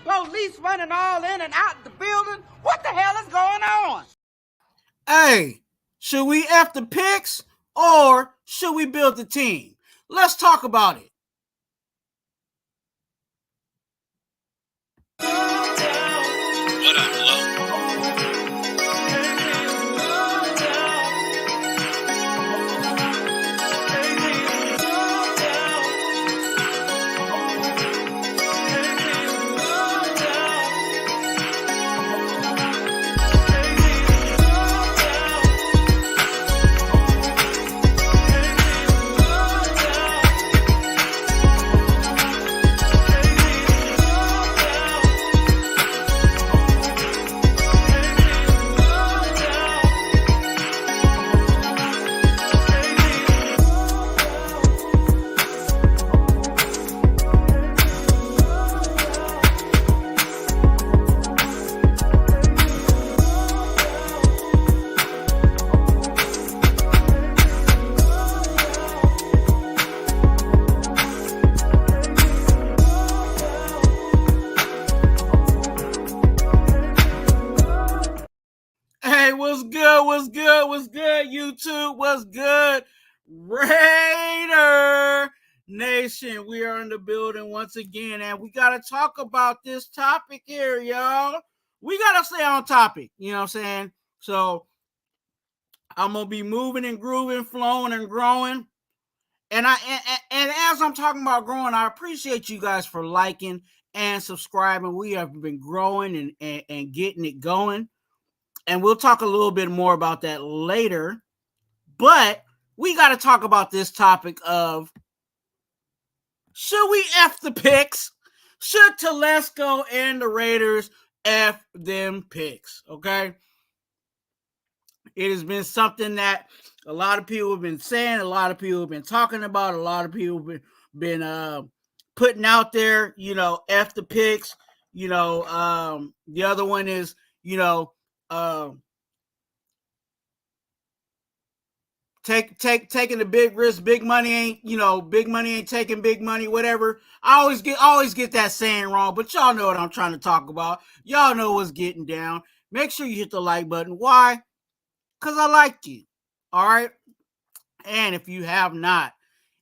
Police running all in and out the building. What the hell is going on? Hey, should we F the picks or should we build the team? Let's talk about it. What up, Lo? Hey, what's good? What's good? What's good, YouTube? What's good, Raider Nation? We are in the building once again, and we got to talk about this topic here, y'all. We got to stay on topic, you know what I'm saying? So I'm going to be moving and grooving, flowing and growing. And as I'm talking about growing, I appreciate you guys for liking and subscribing. We have been growing and getting it going. And we'll talk a little bit more about that later. But we got to talk about this topic of, should we F the picks? Should Telesco and the Raiders F them picks? Okay. It has been something that a lot of people have been saying, a lot of people have been talking about, a lot of people have been putting out there, you know, F the picks. You know, the other one is, you know, taking the big risk. Big money ain't taking big money, whatever. I always get that saying wrong, but y'all know what I'm trying to talk about. Y'all know what's getting down. Make sure you hit the like button. Why? Because I like you. All right. And if you have not,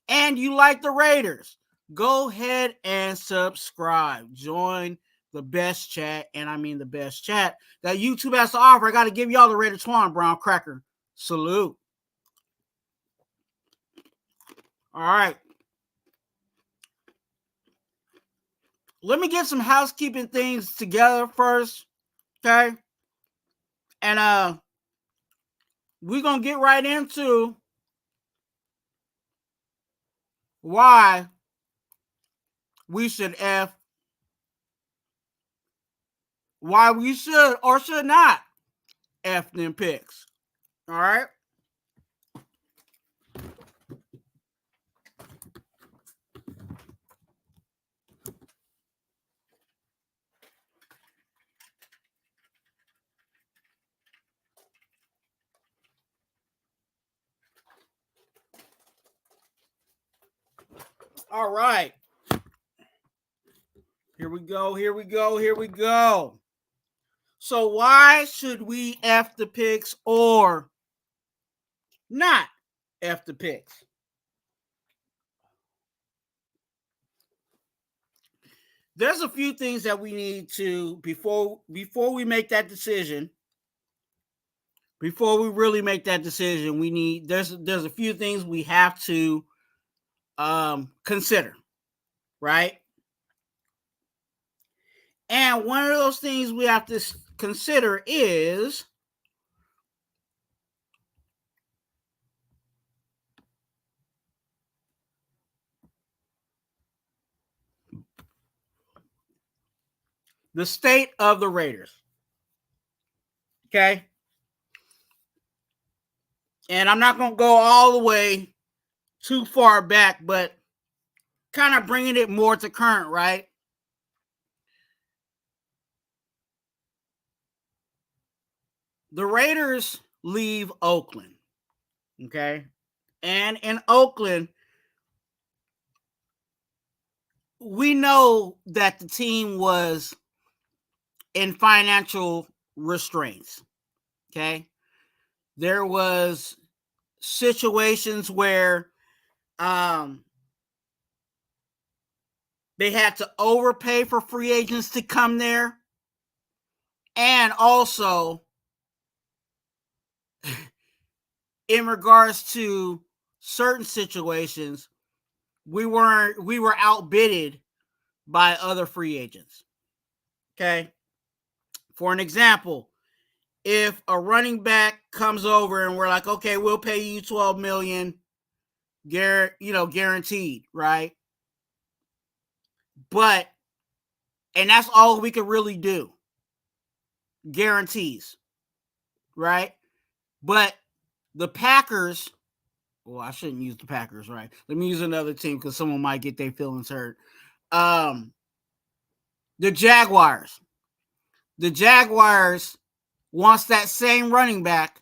and you like the Raiders, go ahead and subscribe. Join the best chat, and I mean the best chat that YouTube has to offer. I got to give y'all the Raider Twuan brown cracker salute. All right. Let me get some housekeeping things together first. Okay. And we're going to get right into why we should why we should or should not F them picks. All right. All right. Here we go. So why should we F the picks or not F the picks? There's a few things that we need to, before we make that decision, before we really make that decision, there's a few things we have to consider, right? And one of those things we have to consider is the state of the Raiders. Okay? And I'm not going to go all the way too far back, but kind of bringing it more to current, right? The Raiders leave Oakland, okay? And in Oakland, we know that the team was in financial restraints. Okay. There was situations where they had to overpay for free agents to come there. And also, in regards to certain situations, we were outbidded by other free agents. Okay. For an example, if a running back comes over and we're like, okay, we'll pay you $12 million, guaranteed, right? And that's all we could really do. Guarantees, right? But the Packers, well, I shouldn't use the Packers, right? Let me use another team because someone might get their feelings hurt. The Jaguars. The Jaguars wants that same running back,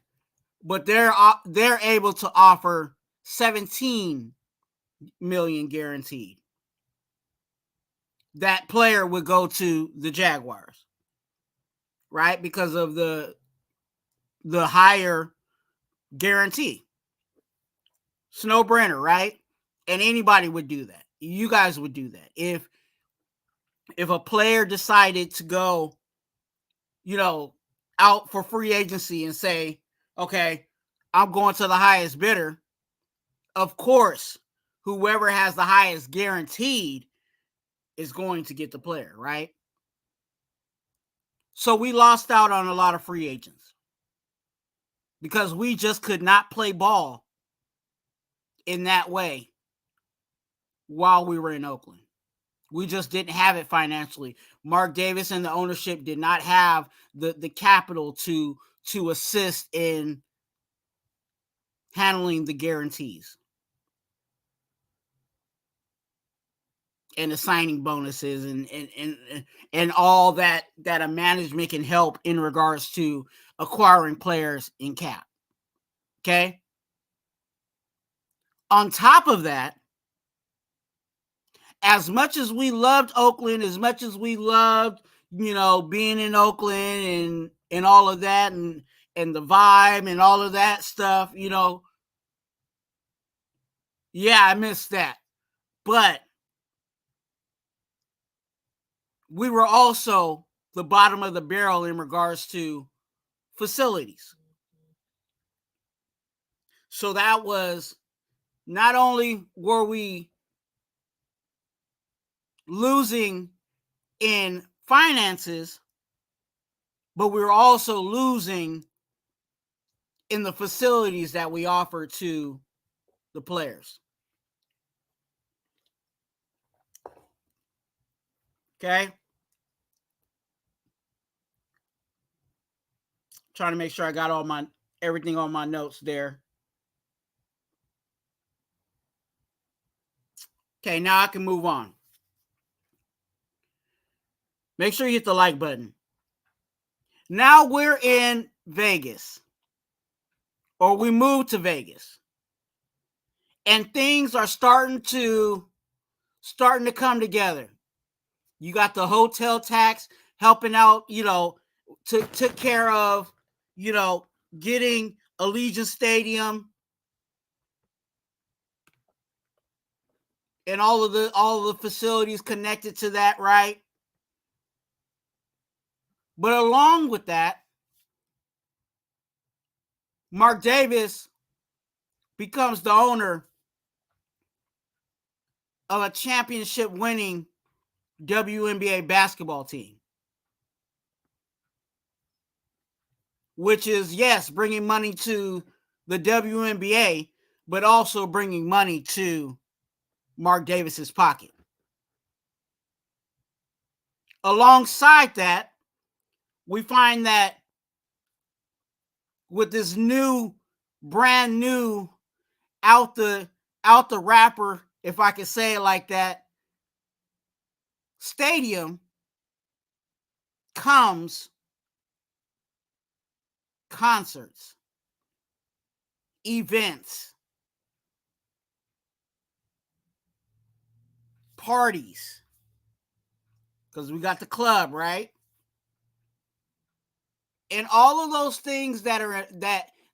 but they're able to offer $17 million guaranteed. That player would go to the Jaguars, right? Because of the higher guarantee. It's no brainer, right? And anybody would do that. You guys would do that. If a player decided to go, out for free agency and say, okay, I'm going to the highest bidder, of course, whoever has the highest guaranteed is going to get the player, right? So we lost out on a lot of free agents because we just could not play ball in that way while we were in Oakland. We just didn't have it financially. Mark Davis and the ownership did not have the capital to assist in handling the guarantees and the signing bonuses and all that a management can help in regards to acquiring players in cap. Okay? On top of that, as much as we loved Oakland, as much as we loved, being in Oakland and all of that and the vibe and all of that stuff, yeah, I missed that. But we were also the bottom of the barrel in regards to facilities. So that was, not only were we losing in finances, but we were also losing in the facilities that we offer to the players. Okay? Trying to make sure I got everything on my notes there. Okay, now I can move on. Make sure you hit the like button. Now we're in Vegas, or we moved to Vegas, and things are starting to come together. You got the hotel tax helping out, took care of, getting Allegiant Stadium and all of the facilities connected to that, right? But along with that, Mark Davis becomes the owner of a championship winning WNBA basketball team, which is, yes, bringing money to the WNBA, but also bringing money to Mark Davis's pocket. Alongside that, we find that with this brand new out the wrapper, if I could say it like that, stadium comes concerts, events, parties, because we got the club, right? and all of those things that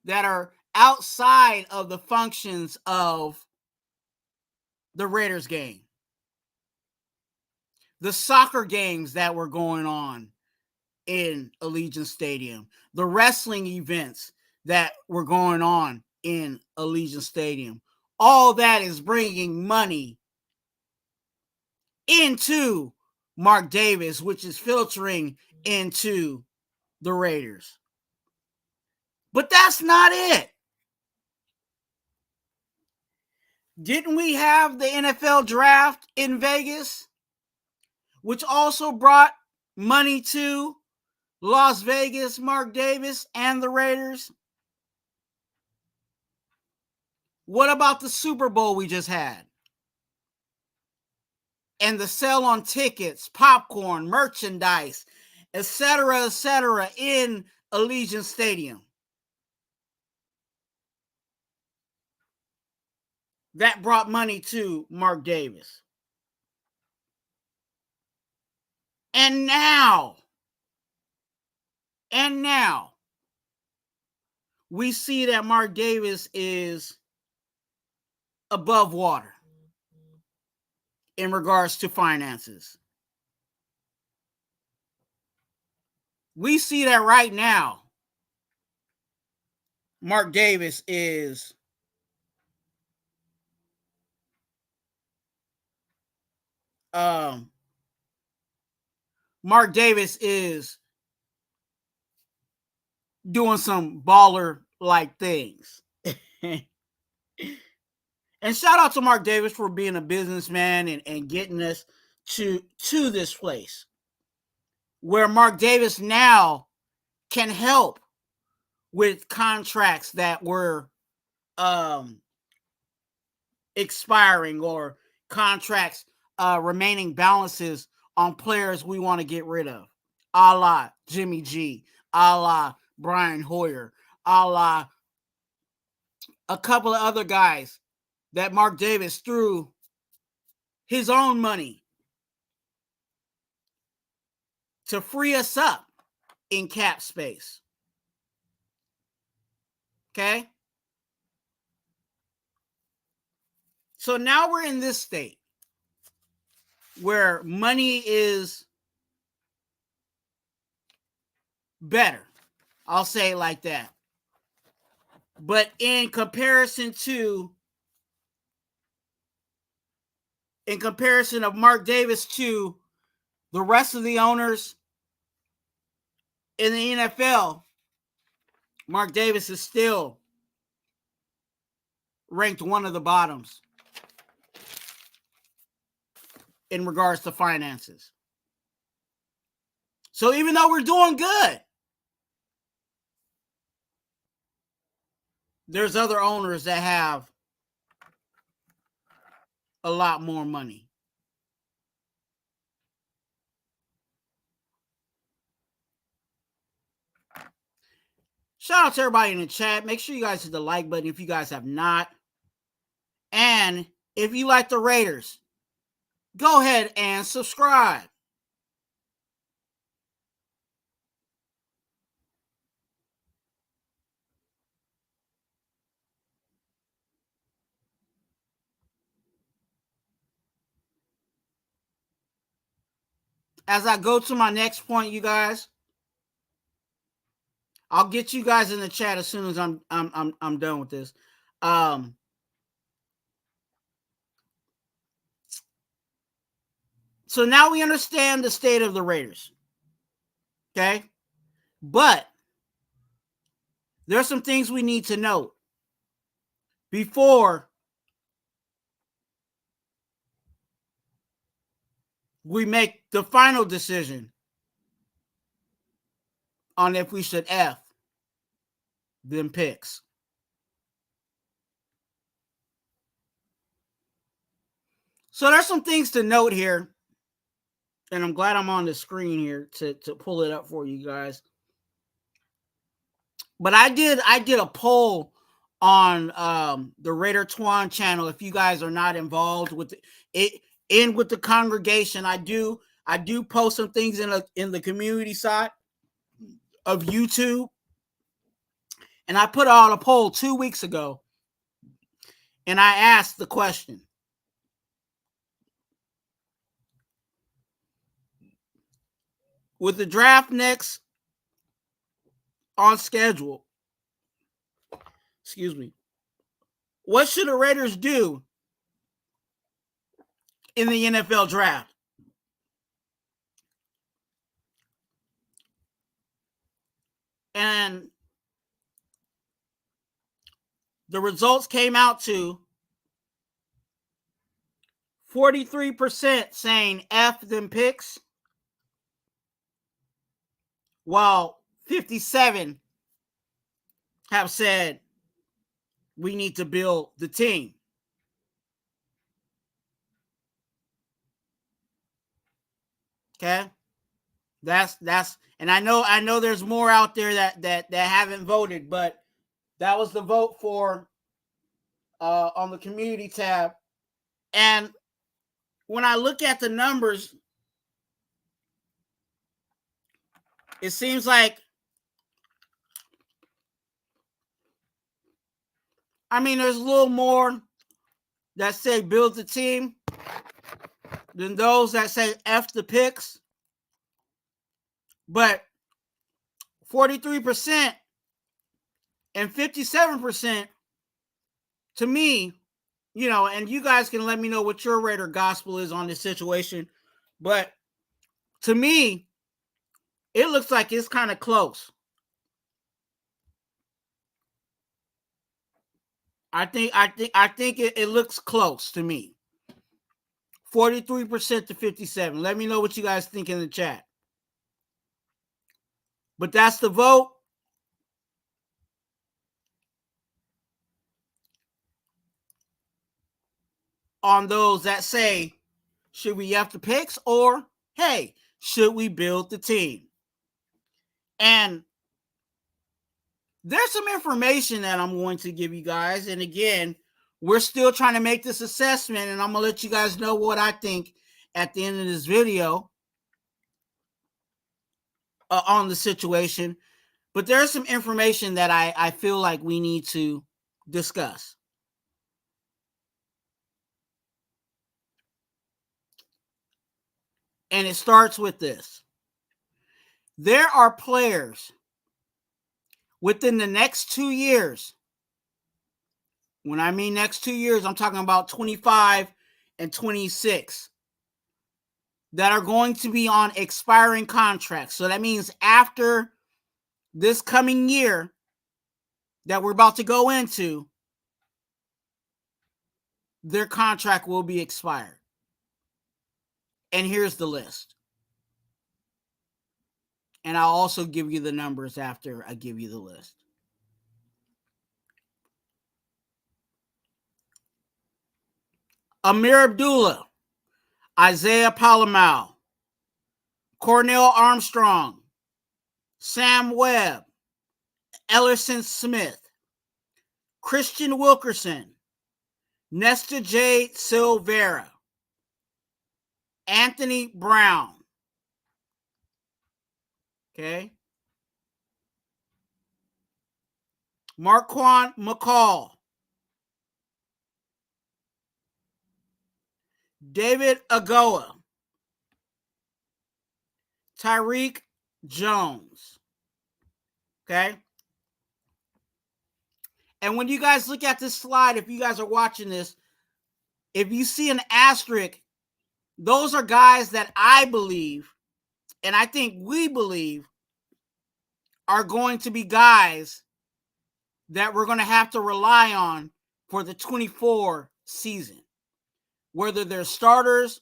are outside of the functions of the Raiders game. The soccer games that were going on in Allegiant Stadium, the wrestling events that were going on in Allegiant Stadium, all that is bringing money into Mark Davis, which is filtering into the Raiders. But that's not it. Didn't we have the NFL draft in Vegas, which also brought money to Las Vegas, Mark Davis, and the Raiders? What about the Super Bowl we just had? And the sale on tickets, popcorn, merchandise, etc., in Allegiant Stadium. That brought money to Mark Davis. And now, we see that Mark Davis is above water in regards to finances. We see that right now. Mark Davis is doing some baller-like things. And shout out to Mark Davis for being a businessman and getting us to this place where Mark Davis now can help with contracts that were expiring or contracts remaining balances on players we want to get rid of, a la Jimmy G, a la Brian Hoyer, a la a couple of other guys that Mark Davis threw his own money to free us up in cap space. Okay? So now we're in this state where money is better. I'll say it like that. But in comparison of Mark Davis to the rest of the owners in the NFL, Mark Davis is still ranked one of the bottoms in regards to finances. So even though we're doing good, there's other owners that have a lot more money. Shout out to everybody in the chat. Make sure you guys hit the like button if you guys have not. And if you like the Raiders, go ahead and subscribe. As I go to my next point, you guys, I'll get you guys in the chat as soon as I'm done with this. So now we understand the state of the Raiders. Okay? But there's some things we need to note before we make the final decision on if we should F them picks. So there's some things to note here, and I'm glad I'm on the screen here to pull it up for you guys. But I did a poll on the Raider Twuan channel. If you guys are not involved with it with the congregation, I do post some things in the community side of YouTube, and I put out a poll 2 weeks ago, and I asked the question: with the draft next on schedule, what should the Raiders do in the NFL draft? And the results came out to 43% saying F them picks, while 57 have said we need to build the team. Okay? That's and I know there's more out there that haven't voted, but that was the vote for on the community tab. And when I look at the numbers, it seems like, I mean, there's a little more that say build the team than those that say F the picks. But 43% and 57%, to me, you know, and you guys can let me know what your Raider gospel is on this situation, but to me, it looks like it's kind of close. I think it looks close to me. 43% to 57. Let me know what you guys think in the chat. But that's the vote. On those that say, should we have the picks, or hey, should we build the team? And there's some information that I'm going to give you guys. And again, we're still trying to make this assessment, and I'm going to let you guys know what I think at the end of this video on the situation. But there's some information that I feel like we need to discuss. And it starts with this. There are players within the next 2 years. When I mean next 2 years, I'm talking about 25 and 26 that are going to be on expiring contracts. So that means after this coming year that we're about to go into, their contract will be expired. And here's the list. And I'll also give you the numbers after I give you the list. Amir Abdullah, Isaiah Palomal, Cornell Armstrong, Sam Webb, Ellerson Smith, Christian Wilkerson, Nesta J. Silvera, Anthony Brown. Okay. MarTwuan McCall, David Agoa, Tyreek Jones. Okay. And when you guys look at this slide, if you guys are watching this, if you see an asterisk, those are guys that I believe, and I think we believe, are going to be guys that we're going to have to rely on for the 24 season, whether they're starters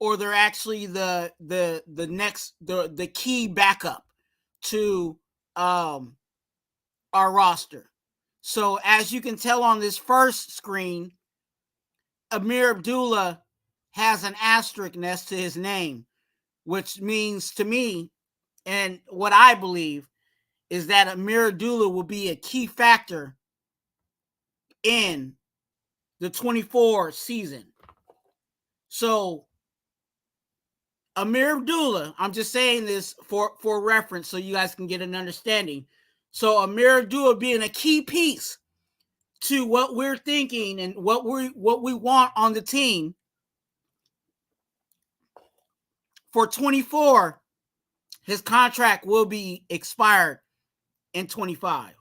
or they're actually the key backup to our roster. So as you can tell on this first screen, Amir Abdullah has an asterisk next to his name, which means to me, and what I believe, is that Amir Abdullah will be a key factor in the 24 season. So Amir Abdullah, I'm just saying this for reference so you guys can get an understanding. So Amir Abdullah being a key piece to what we're thinking and what we want on the team for 24, his contract will be expired in 25.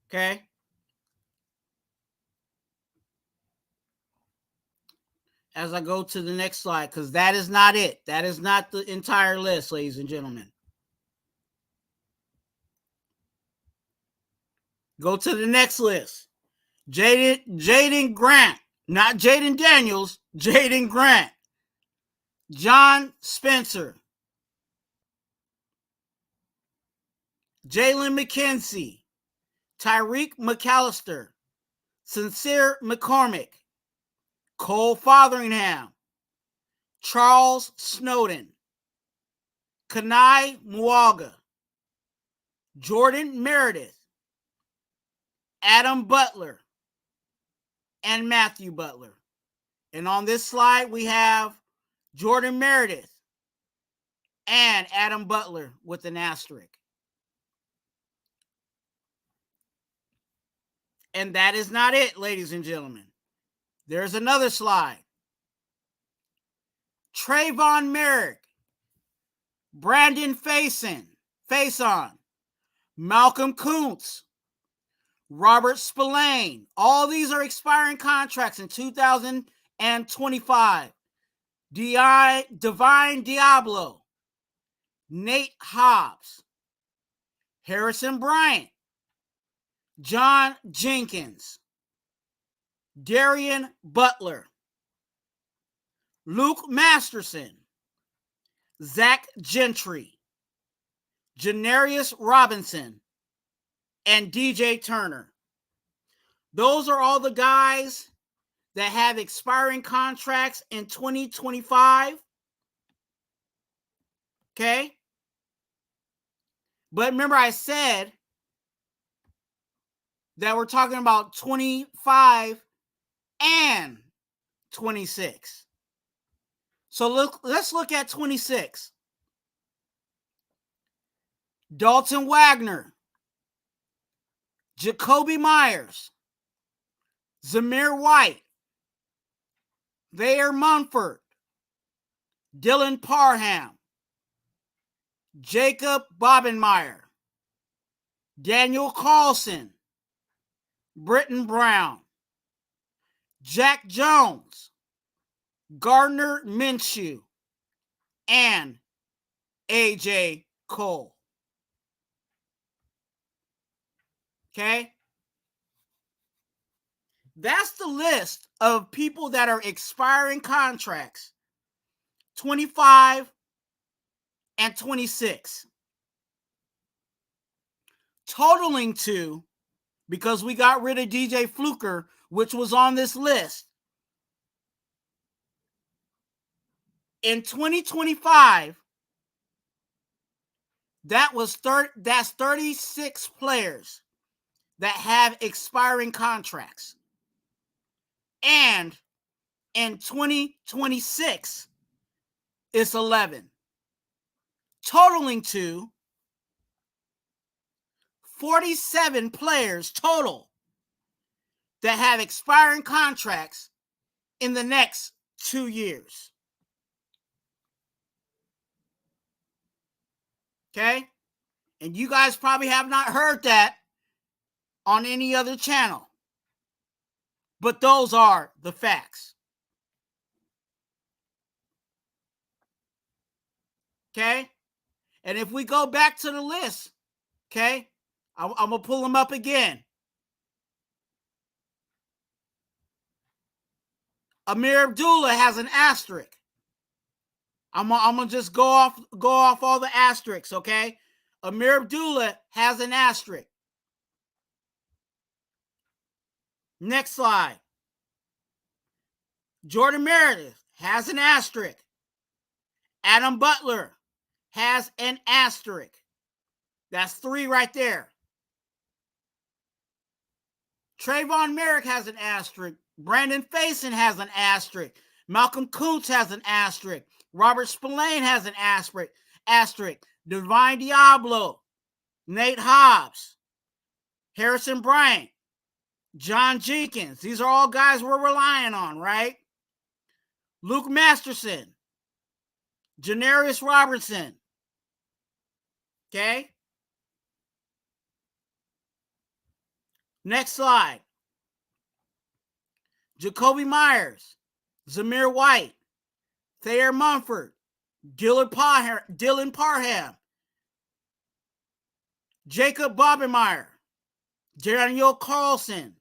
Okay? As I go to the next slide, because that is not it. That is not the entire list, ladies and gentlemen. Go to the next list. Jaden Grant, not Jaden Daniels, Jaden Grant. John Spencer. Jalen McKenzie. Tyreek McAllister. Sincere McCormick. Cole Fotheringham. Charles Snowden. Kanai Muaga. Jordan Meredith. Adam Butler. And Matthew Butler. And on this slide, we have Jordan Meredith and Adam Butler with an asterisk. And that is not it, ladies and gentlemen. There's another slide. Trayvon Merrick, Brandon Faison, Malcolm Kuntz, Robert Spillane. All these are expiring contracts in 2025. Divine Diablo, Nate Hobbs, Harrison Bryant, John Jenkins, Darian Butler, Luke Masterson, Zach Gentry, Janarius Robinson, and DJ Turner. Those are all the guys that have expiring contracts in 2025. Okay? But remember, I said that we're talking about 25 and 26. So let's look at 26. Dalton Wagner, Jacoby Myers, Zamir White, Thayer Munford, Dylan Parham, Jacob Bobenmeyer, Daniel Carlson, Britton Brown, Jack Jones, Gardner Minshew, and AJ Cole. Okay? That's the list of people that are expiring contracts, 25 and 26. Totaling to, because we got rid of DJ Fluker, which was on this list, in 2025, that's 36 players that have expiring contracts. And in 2026, it's 11. Totaling to 47 players total that have expiring contracts in the next 2 years. Okay? And you guys probably have not heard that on any other channel. But those are the facts. Okay? And if we go back to the list, okay, I'm going to pull them up again. Amir Abdullah has an asterisk. I'm going to just go off all the asterisks, okay? Amir Abdullah has an asterisk. Next slide. Jordan Meredith has an asterisk. Adam Butler has an asterisk. That's 3 right there. Trayvon Merrick has an asterisk. Brandon Faison has an asterisk. Malcolm Kuntz has an asterisk. Robert Spillane has an asterisk. Divine Diablo, Nate Hobbs, Harrison Bryant, John Jenkins. These are all guys we're relying on, right? Luke Masterson, Janarius Robertson. Okay? Next slide. Jacoby Myers, Zamir White, Thayer Mumford, Dylan Parham, Jacob Bobenmeyer, Daniel Carlson,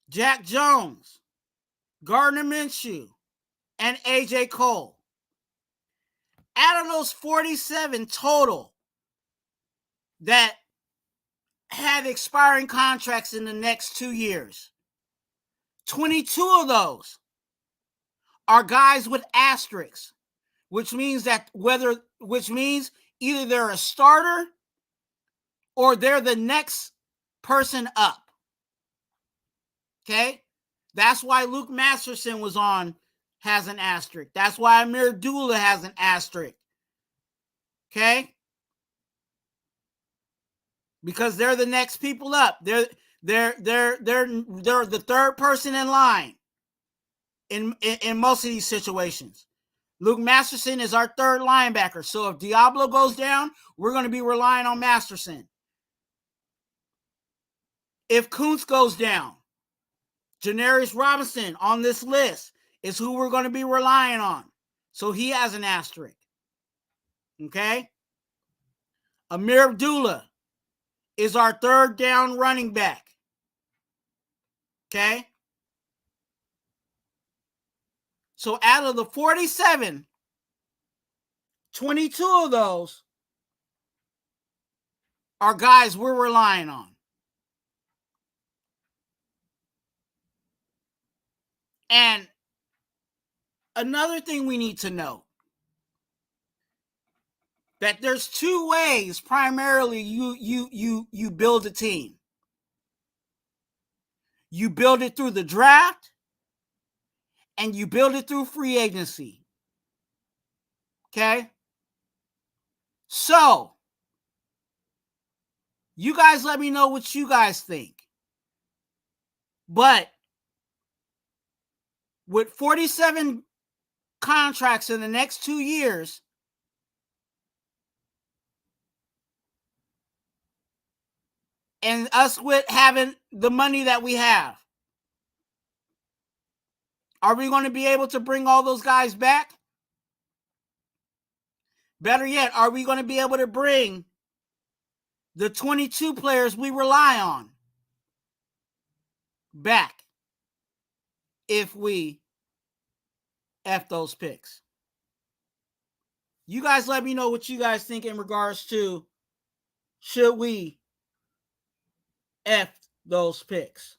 Jack Jones, Gardner Minshew, and AJ Cole. Out of those 47 total that have expiring contracts in the next 2 years, 22 of those are guys with asterisks, which means either they're a starter or they're the next person up. Okay? That's why Luke Masterson has an asterisk. That's why Amir Abdullah has an asterisk. Okay? Because they're the next people up. They're the third person in line in most of these situations. Luke Masterson is our third linebacker. So if Diablo goes down, we're going to be relying on Masterson. If Kuntz goes down, Janarius Robinson on this list is who we're going to be relying on. So he has an asterisk. Okay? Amir Abdullah is our third down running back. Okay? So out of the 47, 22 of those are guys we're relying on. And another thing we need to know, that there's two ways primarily you build a team. You build it through the draft and you build it through free agency. Okay? So, you guys let me know what you guys think. But with 47 contracts in the next 2 years, and us with having the money that we have, are we going to be able to bring all those guys back? Better yet, are we going to be able to bring the 22 players we rely on back if we F those picks? You guys let me know what you guys think in regards to, should we F those picks?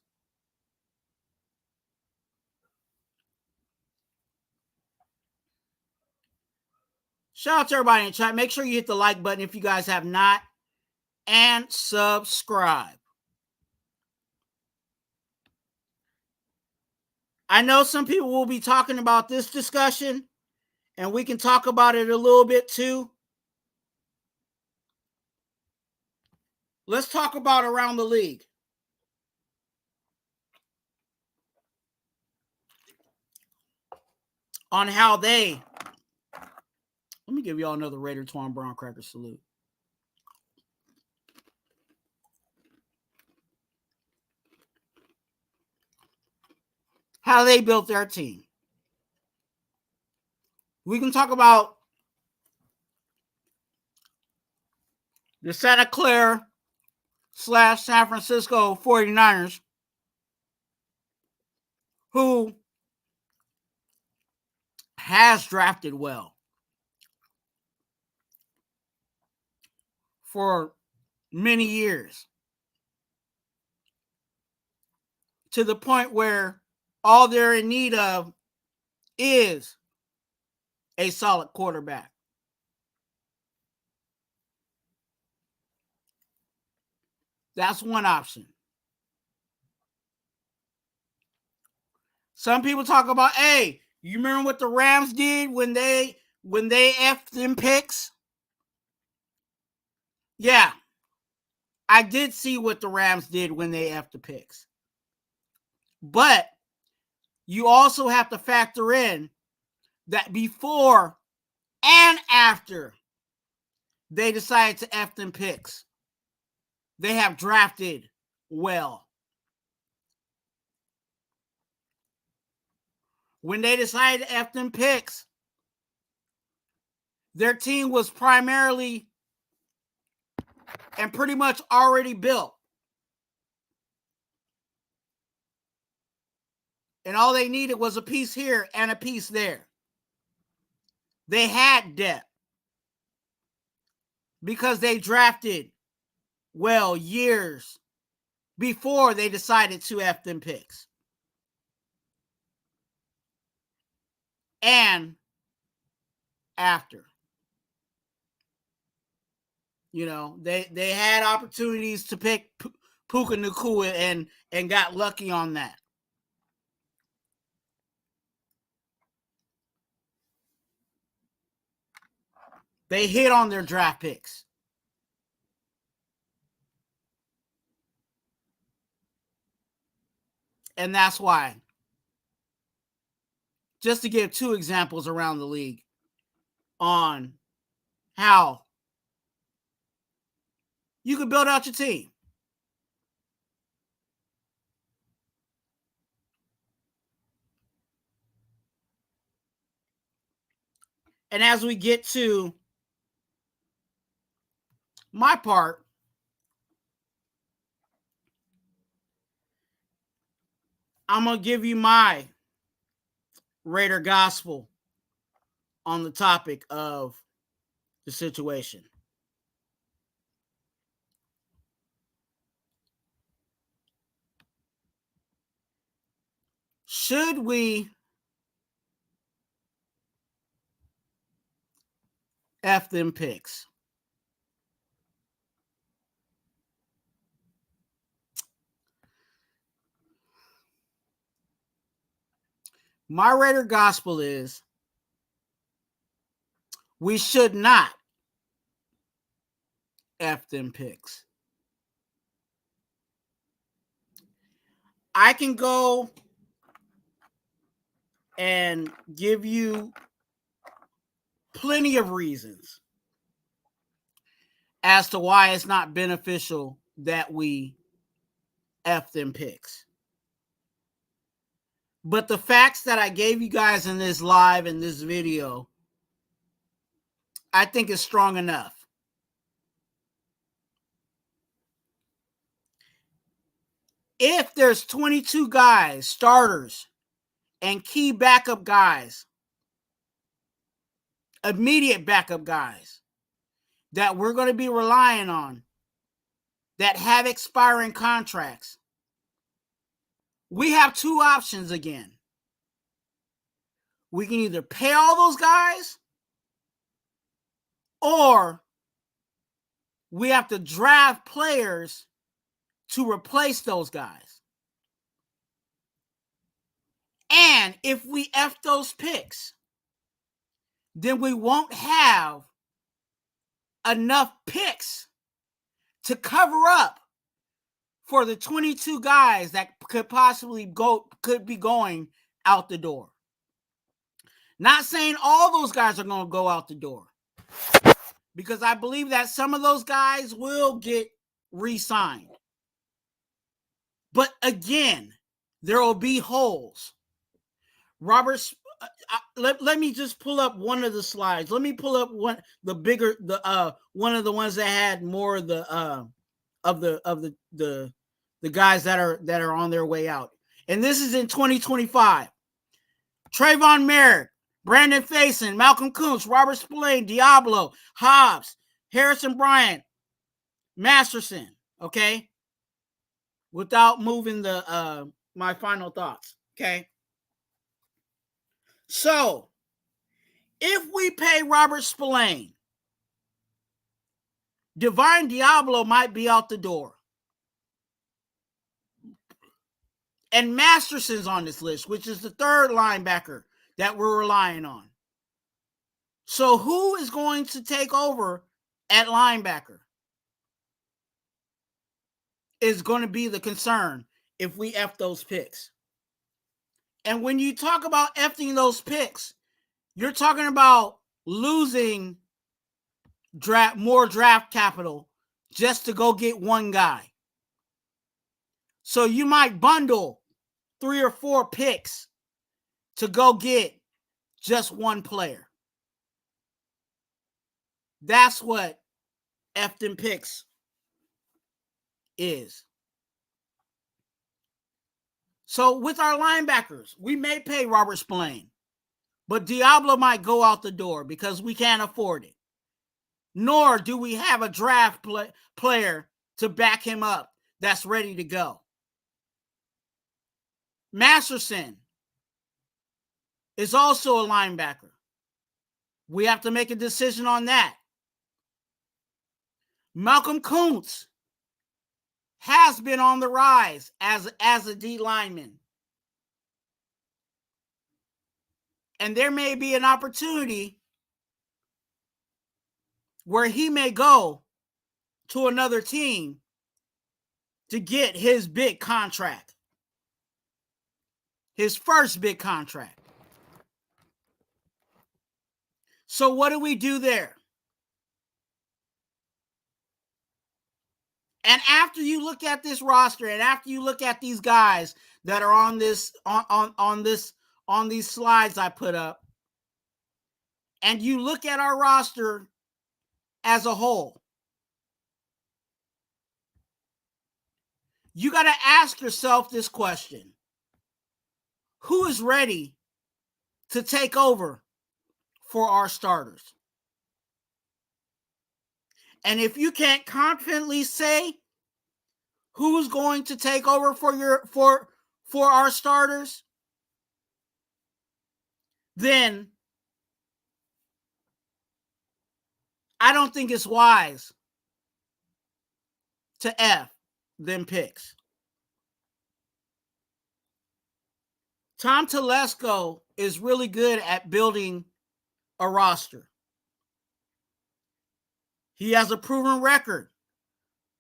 Shout out to everybody in the chat. Make sure you hit the like button if you guys have not, and subscribe. I know some people will be talking about this discussion, and we can talk about it a little bit too. Let's talk about around the league. On how they, let me give y'all another Raider Twuan Brown Cracker salute. How they built their team. We can talk about the Santa Clara / San Francisco 49ers, who has drafted well for many years, to the point where all they're in need of is a solid quarterback. That's one option. Some people talk about, hey, you remember what the Rams did when they effed them picks? Yeah, I did see what the Rams did when they effed the picks. But you also have to factor in that before and after they decided to F them picks, they have drafted well. When they decided to F them picks, their team was primarily and pretty much already built. And all they needed was a piece here and a piece there. They had depth because they drafted well years before they decided to F them picks. And after. You know, they had opportunities to pick Puka Nacua and got lucky on that. They hit on their draft picks. And that's why. Just to give two examples around the league on how you can build out your team. And as we get to my part, I'm going to give you my Raider gospel on the topic of the situation. Should we F them picks? My Raider gospel is we should not F them picks. I can go and give you plenty of reasons as to why it's not beneficial that we F them picks. But the facts that I gave you guys in this live, in this video, I think is strong enough. If there's 22 guys, starters, and key backup guys, immediate backup guys, that we're going to be relying on, that have expiring contracts, we have two options again. We can either pay all those guys, or we have to draft players to replace those guys. And if we F those picks, then we won't have enough picks to cover up for the 22 guys that could be going out the door. Not saying all those guys are going to go out the door, because I believe that some of those guys will get re-signed. But again, there will be holes. Roberts, let me just pull up one of the slides. Let me pull up one of the ones that had more of the guys that are on their way out. And this is in 2025. Trayvon Merrick, Brandon Faison, Malcolm Kuntz, Robert Spillane, Diablo, Hobbs, Harrison Bryant, Masterson. Okay, without moving the my final thoughts. Okay, so if we pay Robert Spillane, Divine Diablo might be out the door. And Masterson's on this list, which is the third linebacker that we're relying on. So who is going to take over at linebacker is going to be the concern if we F those picks. And when you talk about Fing those picks, you're talking about losing more draft capital just to go get one guy. So you might bundle 3 or 4 picks to go get just one player. That's what Fing picks is. So with our linebackers, we may pay Robert Spillane, but Diablo might go out the door because we can't afford it. Nor do we have a draft player to back him up that's ready to go. Masterson is also a linebacker. We have to make a decision on that. Malcolm Kuntz has been on the rise as a D lineman. And there may be an opportunity where he may go to another team to get his big contract. His first big contract. So what do we do there? And after you look at this roster and after you look at these guys that are on this on these slides I put up, and you look at our roster as a whole, you got to ask yourself this question. Who is ready to take over for our starters? And if you can't confidently say who's going to take over for our starters, then I don't think it's wise to F them picks. Tom Telesco is really good at building a roster. He has a proven record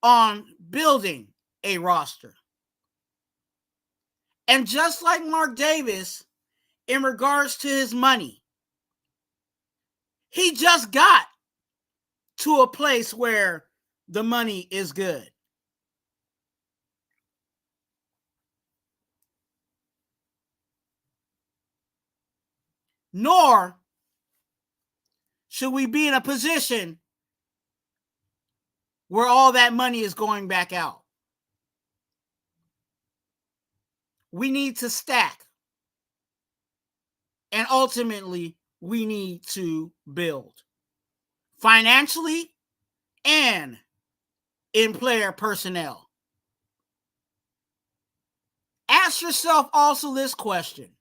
on building a roster. And just like Mark Davis, in regards to his money, he just got to a place where the money is good. Nor should we be in a position where all that money is going back out. We need to stack. And ultimately, we need to build financially and in player personnel. Ask yourself also this question.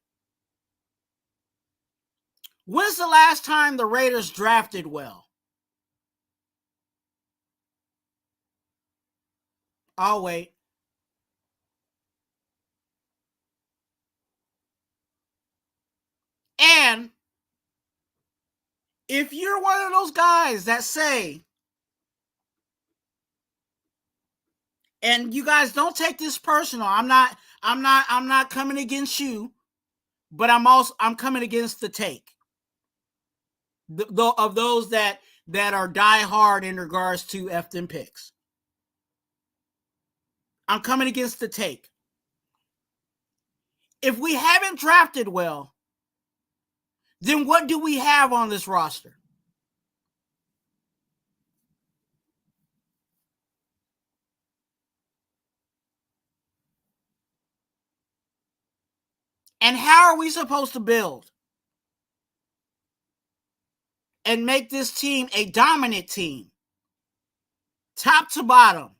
When's the last time the Raiders drafted well? I'll wait. And if you're one of those guys that say, and you guys don't take this personal, I'm not coming against you, but I'm coming against the take. Of those that are diehard in regards to Fing picks. I'm coming against the take. If we haven't drafted well, then what do we have on this roster? And how are we supposed to build and make this team a dominant team, top to bottom,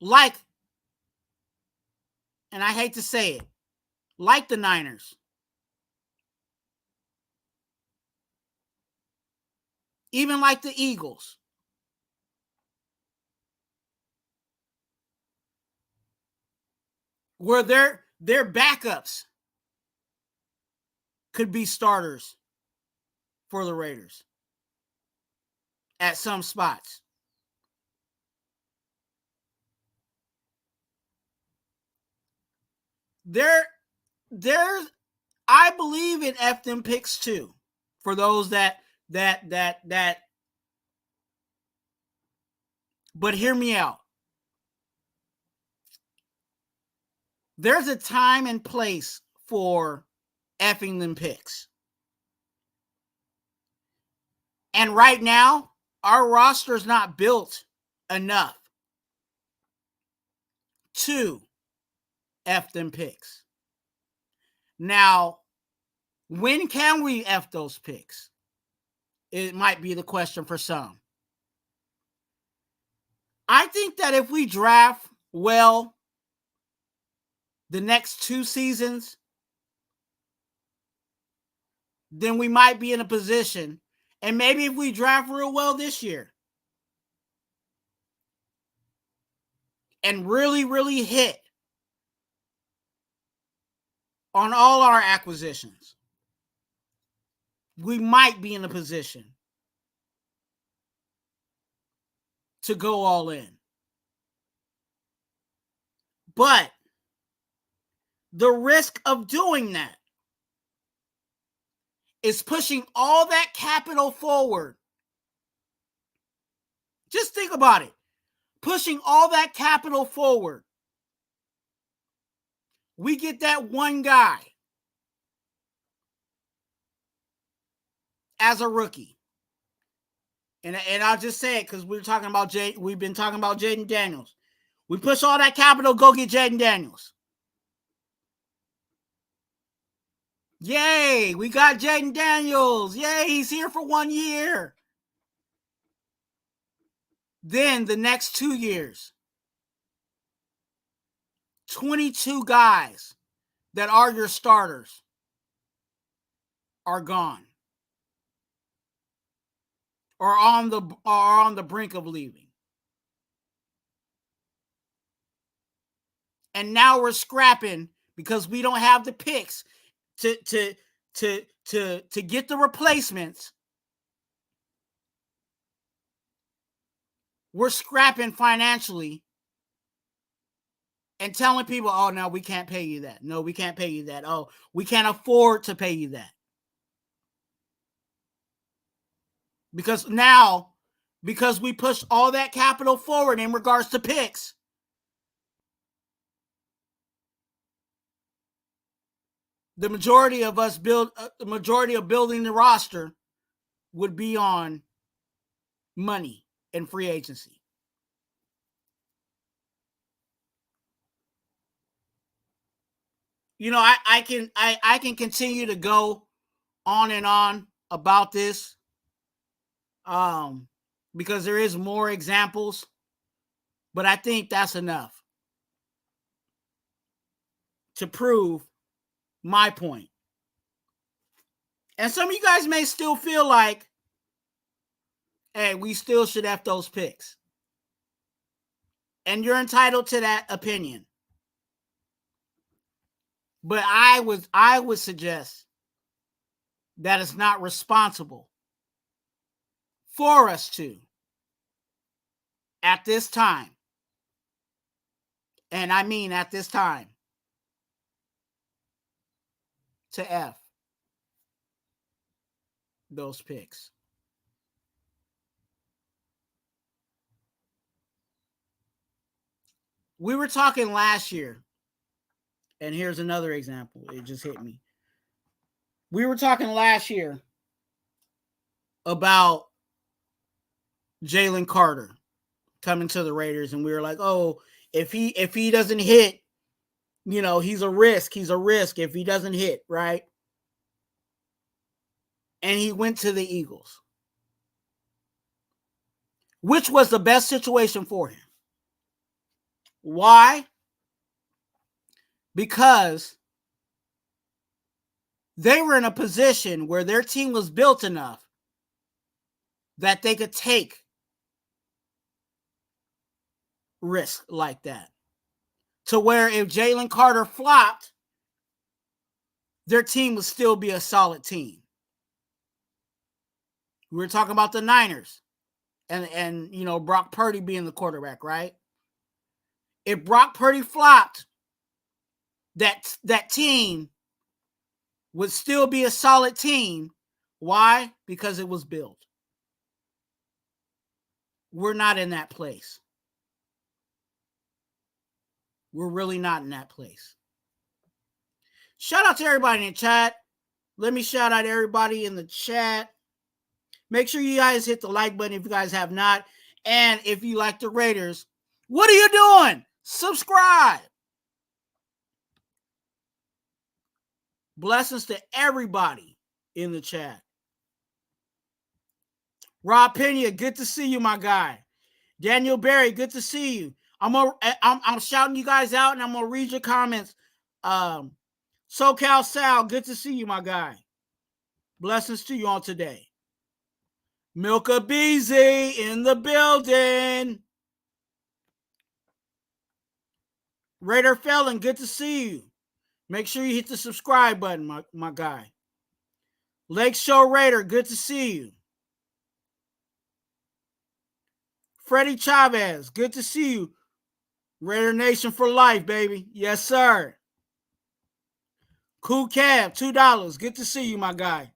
like, and I hate to say it, like the Niners, even like the Eagles? where their backups could be starters for the Raiders at some spots. There's I believe in F them picks too. For those that but hear me out. There's a time and place for effing them picks. And right now, our roster's not built enough to F them picks. Now, when can we F those picks? It might be the question for some. I think that if we draft well the next 2 seasons, then we might be in a position. And maybe if we draft real well this year and really, really hit on all our acquisitions, we might be in a position to go all in. But the risk of doing that is pushing all that capital forward. Just think about it. Pushing all that capital forward. We get that one guy as a rookie. And I'll just say it because we've been talking about Jaden Daniels. We push all that capital, go get Jaden Daniels. Yay, we got Jaden Daniels. Yay, he's here for 1 year. Then the next 2 years, 22 guys that are your starters are gone or on the brink of leaving. And now we're scrapping because we don't have the picks to get the replacements. We're scrapping financially and telling people, oh, no, we can't pay you that. No, we can't pay you that. Oh, we can't afford to pay you that. Because we pushed all that capital forward in regards to picks, the majority of building the roster would be on money and free agency. You know, I can continue to go on and on about this, because there is more examples, but I think that's enough to prove my point. And some of you guys may still feel like, hey, we still should F those picks. And you're entitled to that opinion. But I would suggest that it's not responsible for us to, at this time, and I mean at this time, to F those picks. We were talking last year, and here's another example. It just hit me. We were talking last year about Jalen Carter coming to the Raiders, and we were like, oh, if he doesn't hit, you know, he's a risk. He's a risk if he doesn't hit, right? And he went to the Eagles, which was the best situation for him. Why? Because they were in a position where their team was built enough that they could take risk like that. to where if Jalen Carter flopped, their team would still be a solid team. We were talking about the Niners and you know, Brock Purdy being the quarterback, right? If Brock Purdy flopped, that team would still be a solid team. Why? Because it was built. We're not in that place. We're really not in that place. Shout out to everybody in the chat. Let me shout out everybody in the chat. Make sure you guys hit the like button if you guys have not. And if you like the Raiders, what are you doing? Subscribe. Blessings to everybody in the chat. Rob Pena, good to see you, my guy. Daniel Berry, good to see you. I'm shouting you guys out, and I'm gonna read your comments. SoCal Sal, good to see you, my guy. Blessings to you on today. Milka Beezy in the building. Raider Felon, good to see you. Make sure you hit the subscribe button, my guy. Lake Show Raider, good to see you. Freddie Chavez, good to see you. Raider Nation for life, baby. Yes, sir. Cool Cab, $2. Good to see you, my guy.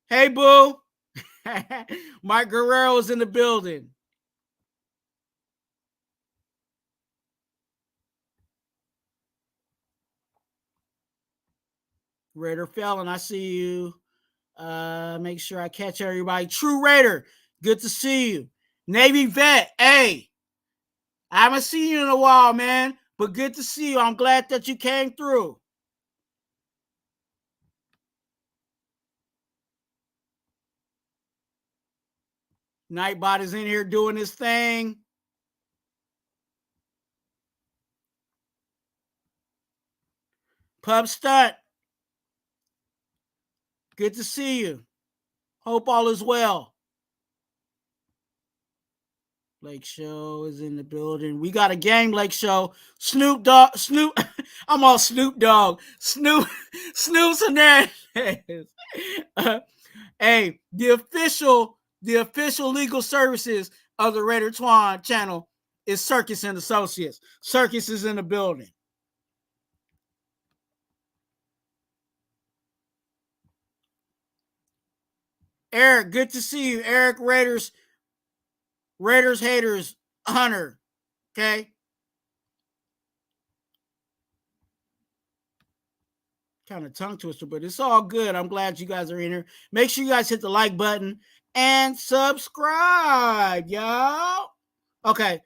Hey, boo. Mike Guerrero is in the building. Raider Felon, I see you. Make sure I catch everybody. True Raider, good to see you. Navy Vet, hey. I haven't seen you in a while, man, but good to see you. I'm glad that you came through. Nightbot is in here doing his thing. Pub Stunt, good to see you. Hope all is well. Lake Show is in the building. We got a game, Lake Show. Snoop Dogg, Snoop. I'm all Snoop Dogg. Snoop's Hernandez. Hey, the official legal services of the Raider Twuan channel is Circus and Associates. Circus is in the building. Eric, good to see you. Eric Raiders haters, Hunter. Okay. Kind of tongue twister, but it's all good. I'm glad you guys are in here. Make sure you guys hit the like button and subscribe, y'all. Okay.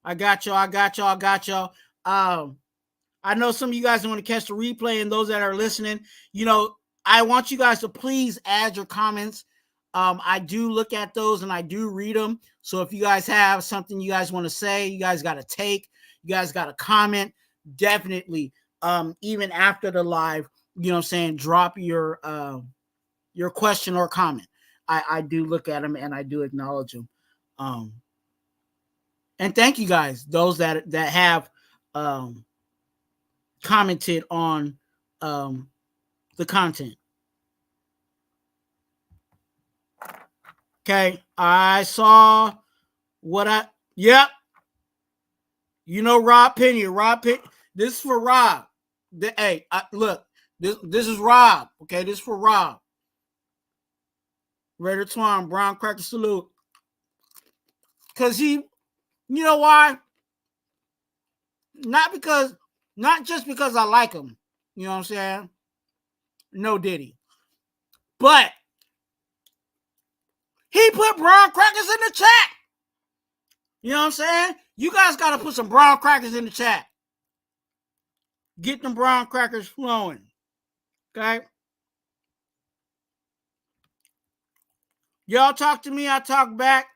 I got y'all. I know some of you guys want to catch the replay, and those that are listening, you know, I want you guys to please add your comments. I do look at those and I do read them. So if you guys have something you guys want to say, you guys got to take, you guys got to comment, definitely. Even after the live, you know what I'm saying, drop your question or comment. I do look at them and I do acknowledge them. And thank you guys, those that have commented on the content. Okay, I saw yep. You know Rob Pena. This is for Rob. Look, this is Rob. Okay, this is for Rob. Raider Twuan, Brown Cracker salute. Because you know why? Not just because I like him. You know what I'm saying? No Diddy. But he put brown crackers in the chat. You know what I'm saying? You guys got to put some brown crackers in the chat. Get them brown crackers flowing. Okay? Y'all talk to me, I talk back.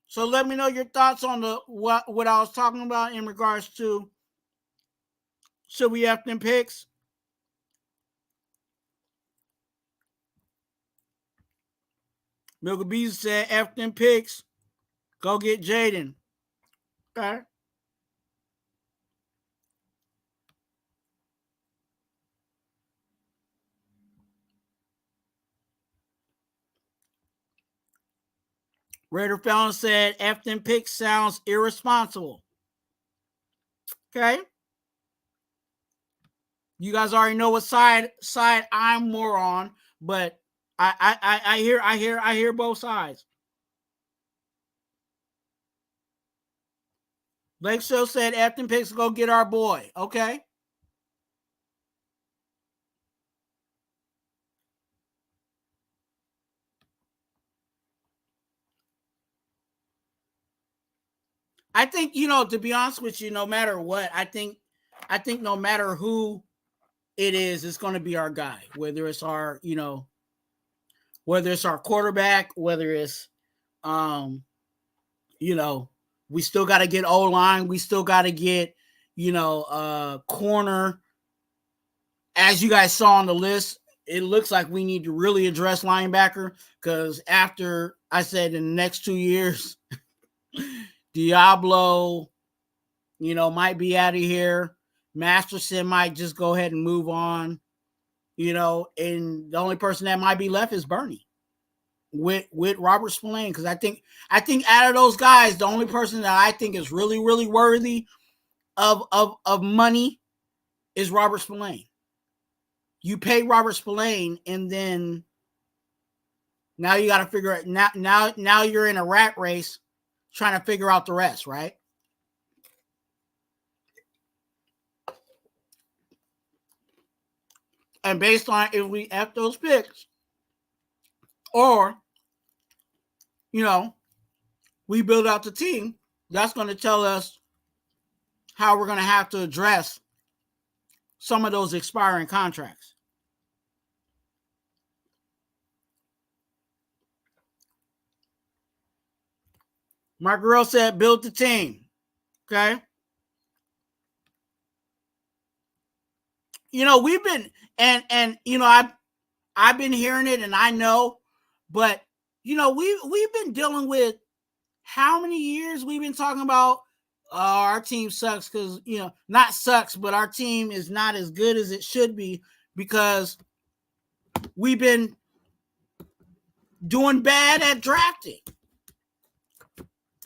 So let me know your thoughts on what I was talking about in regards to should we have them picks. Milka Bees said F them picks. Go get Jaden. Okay. Raider Twuan said, F them picks sounds irresponsible. Okay. You guys already know what side I'm more on, but I hear both sides. Blake Show said, F them picks, go get our boy. Okay. I think, to be honest with you, no matter what, I think no matter who it is, it's going to be our guy. Whether it's our, whether it's our quarterback, whether it's, we still got to get O-line. We still got to get, corner. As you guys saw on the list, it looks like we need to really address linebacker because after I said in the next 2 years, Diablo, might be out of here. Masterson might just go ahead and move on, and the only person that might be left is Bernie with Robert Spillane. Because I think out of those guys, the only person that I think is really, really worthy of money is Robert Spillane. You pay Robert Spillane, and then now you got to figure it. Now you're in a rat race trying to figure out the rest, right? And based on if we F those picks, or, we build out the team, that's going to tell us how we're going to have to address some of those expiring contracts. Mark Girl said, build the team. Okay. We've been, and I've been hearing it, and I know, but we've been dealing with how many years we've been talking about our team sucks because, not sucks, but our team is not as good as it should be because we've been doing bad at drafting.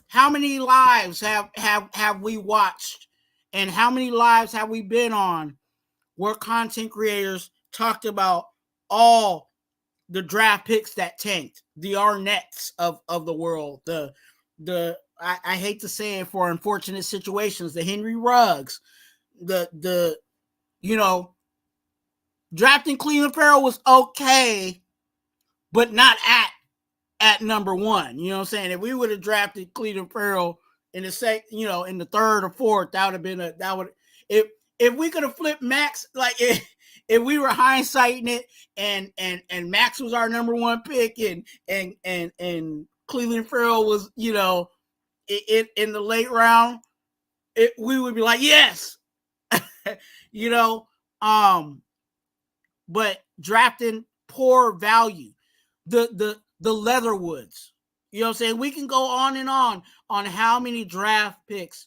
How many lives have we watched, and how many lives have we been on where content creators talked about all the draft picks that tanked, the Arnett's of the world, I hate to say it for unfortunate situations, the Henry Ruggs, drafting Cleveland Farrell was okay, but not at number one. You know what I'm saying? If we would have drafted Cleveland Farrell in the in the third or fourth, that would have been if we could have flipped Max, like if we were hindsighting it and Max was our number one pick and Cleveland Farrell was, in the late round, we would be like, yes, but drafting poor value, the Leatherwoods, you know what I'm saying? We can go on and on how many draft picks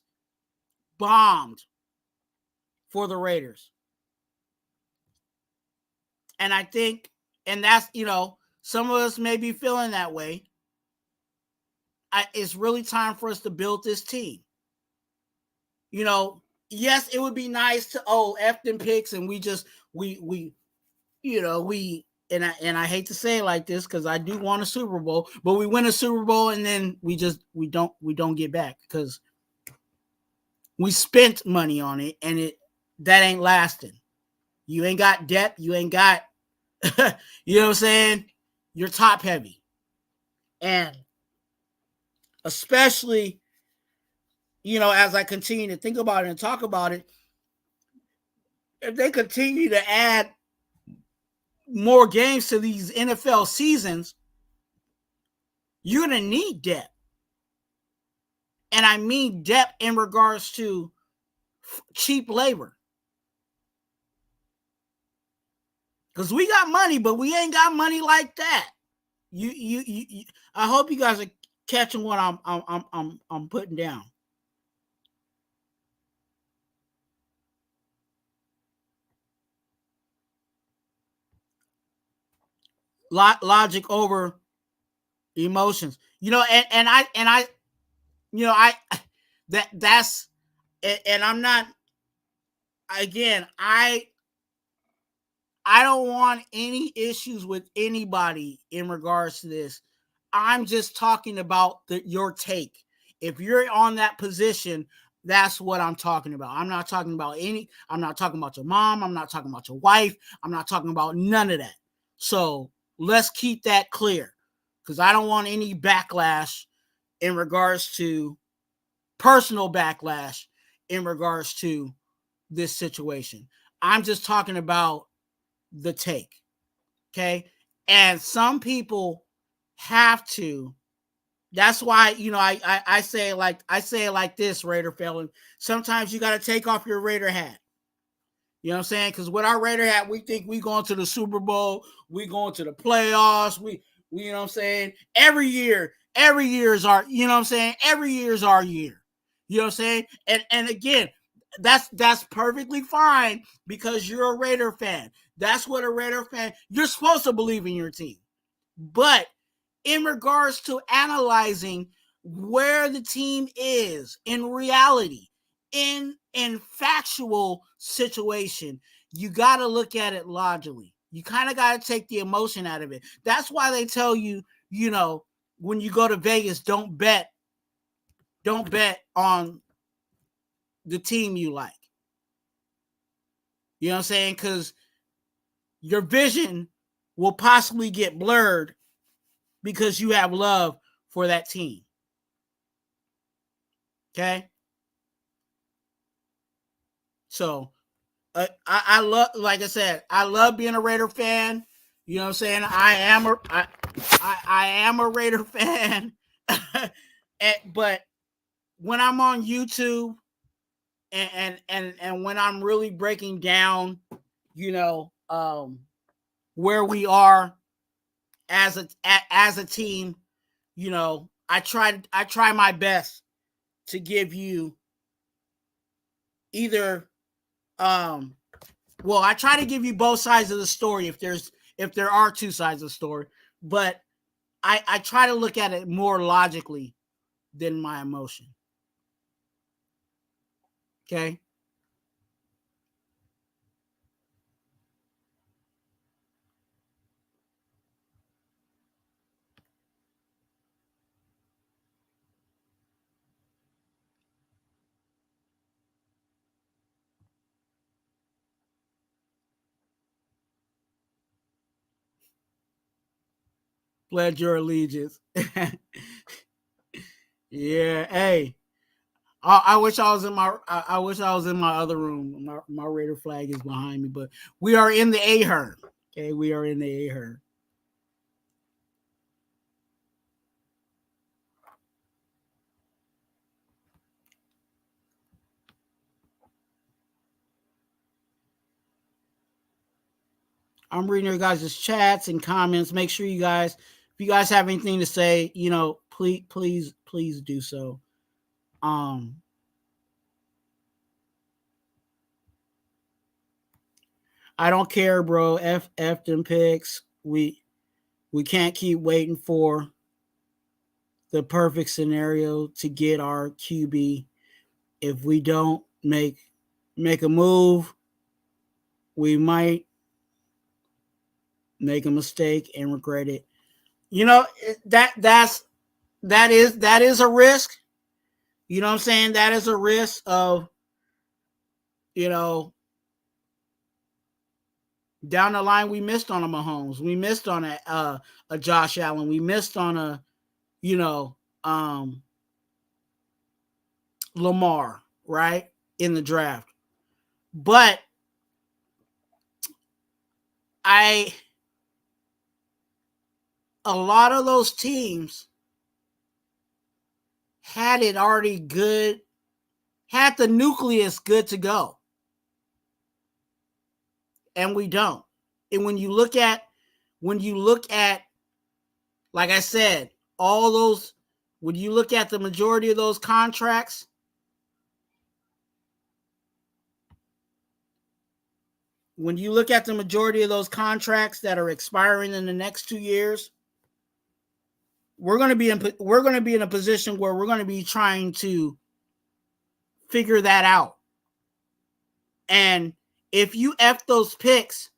bombed for the Raiders. And I think, and that's, some of us may be feeling that way. It's really time for us to build this team. Yes, it would be nice to F them picks and and I hate to say it like this because I do want a Super Bowl, but we win a Super Bowl and then we don't get back because we spent money on it and that ain't lasting. You ain't got depth, you ain't got you know what I'm saying? You're top heavy. And especially, as I continue to think about it and talk about it, if they continue to add more games to these NFL seasons, you're going to need depth. And I mean depth in regards to cheap labor. Because we got money, but we ain't got money like that. You I hope you guys are catching what I'm putting down. Logic over Emotions. I that's and I'm not, again, I don't want any issues with anybody in regards to this. I'm just talking about your take. If you're on that position, that's what I'm talking about. I'm not talking about your mom. I'm not talking about your wife. I'm not talking about none of that. So let's keep that clear, because I don't want any backlash in regards to personal backlash in regards to this situation. I'm just talking about the take. Okay. And some people have to. That's why, I say it like this, Raider felon. Sometimes you got to take off your Raider hat. You know what I'm saying? Because with our Raider hat, we think we going to the Super Bowl, we going to the playoffs, we you know what I'm saying? Every year is our, you know what I'm saying? Every year is our year. You know what I'm saying? And again, that's perfectly fine, because you're a Raider fan. That's what a Raider fan, you're supposed to believe in your team. But in regards to analyzing where the team is in reality, in factual situation, you got to look at it logically. You kind of got to take the emotion out of it. That's why they tell you, when you go to Vegas, don't bet on the team you like. You know what I'm saying? Because your vision will possibly get blurred because you have love for that team. Okay? So, I love, like I said, I love being a Raider fan. You know what I'm saying? I am a Raider fan. But when I'm on YouTube and when I'm really breaking down, where we are as a team, I try my best to give you either I try to give you both sides of the story if there are two sides of the story, but I try to look at it more logically than my emotion. Okay? Pledge your allegiance. Yeah, hey. I wish I was in my other room. My Raider flag is behind me, but we are in the Ahern. Okay, we are in the Ahern. I'm reading your guys' chats and comments. Make sure you guys, if you guys have anything to say, please do so. I don't care, bro. F them picks. We can't keep waiting for the perfect scenario to get our QB. If we don't make a move, we might make a mistake and regret it. That is a risk. You know what I'm saying? That is a risk of, down the line we missed on a Mahomes, we missed on a Josh Allen, we missed on a Lamar, right, in the draft. But a lot of those teams had it already good, had the nucleus good to go. And we don't. And when you look at, like I said, all those, when you look at the majority of those contracts, that are expiring in the next 2 years, we're going to be in a position where we're going to be trying to figure that out. And if you F those picks,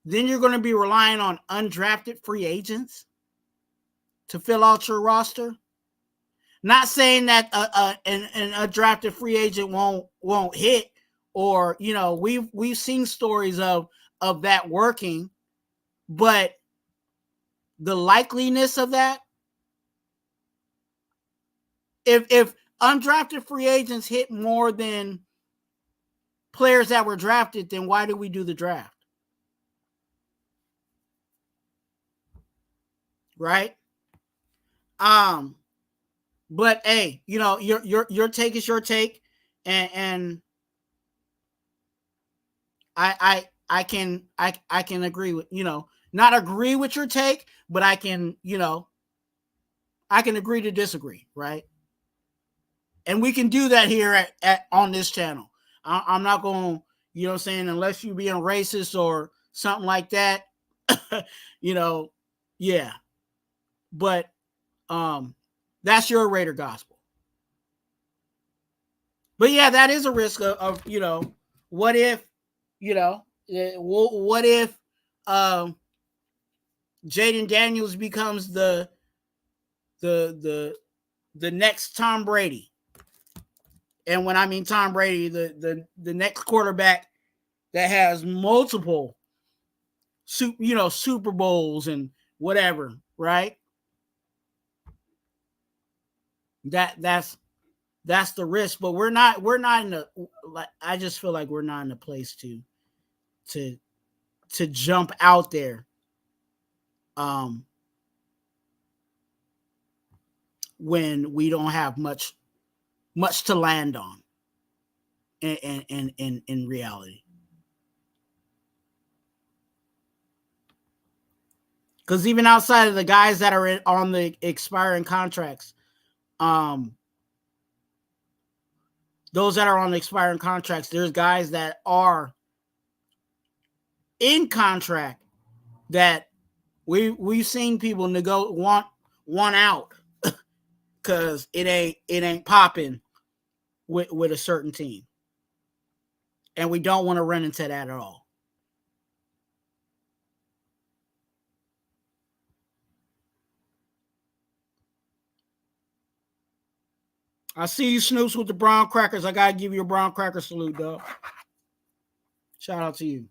then you're going to be relying on undrafted free agents to fill out your roster. Not saying that an undrafted free agent won't hit, or we've seen stories of that working, but the likeliness of that, if undrafted free agents hit more than players that were drafted, then why do we do the draft? Right? But hey, your take is your take, and I can agree with, not agree with your take, but I can agree to disagree, right? And we can do that here at on this channel. I'm not going, unless you're being racist or something like that, yeah. But that's your Raider gospel. But yeah, that is a risk of what if, what if Jaden Daniels becomes the next Tom Brady. And when I mean Tom Brady, the next quarterback that has multiple Super Bowls and whatever, right? That's the risk, but we're not in the, like, I just feel like we're not in a place to jump out there when we don't have much to land on in reality. Because even outside of the guys that are on the expiring contracts, those that are on the expiring contracts, there's guys that are in contract that we've seen people want out because it ain't popping with a certain team, and we don't want to run into that at all. I see you, Snoops, with the brown crackers. I gotta give you a brown cracker salute, dog. Shout out to you.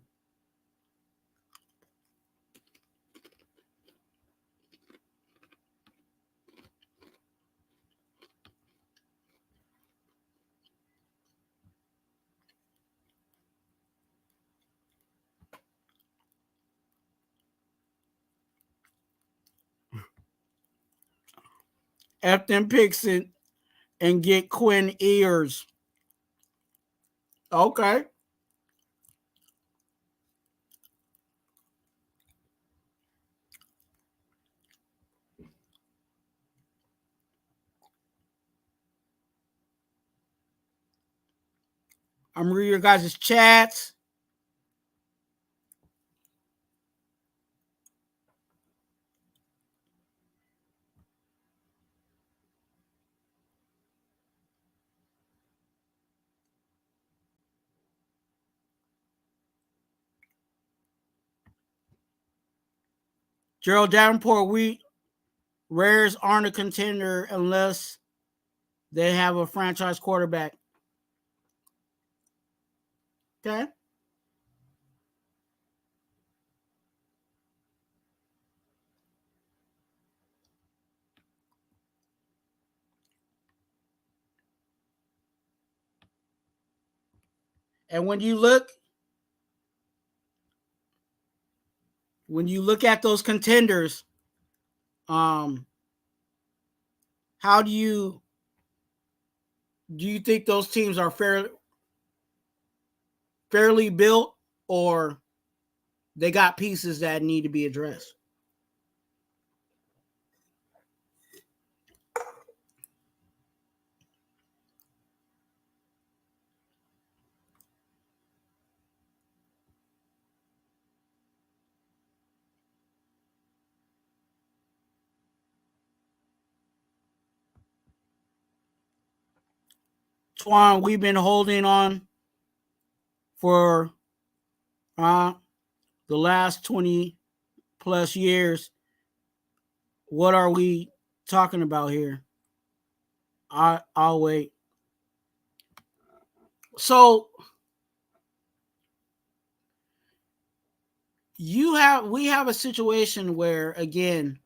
F them picks and get Quinn Ears. Okay. I'm reading your guys' chats. Gerald Davenport, Rares aren't a contender unless they have a franchise quarterback. Okay. And when you look at those contenders, how do you think those teams are fairly built, or they got pieces that need to be addressed? Twuan, we've been holding on for the last 20 plus years. What are we talking about here? I'll wait. So we have a situation where, again,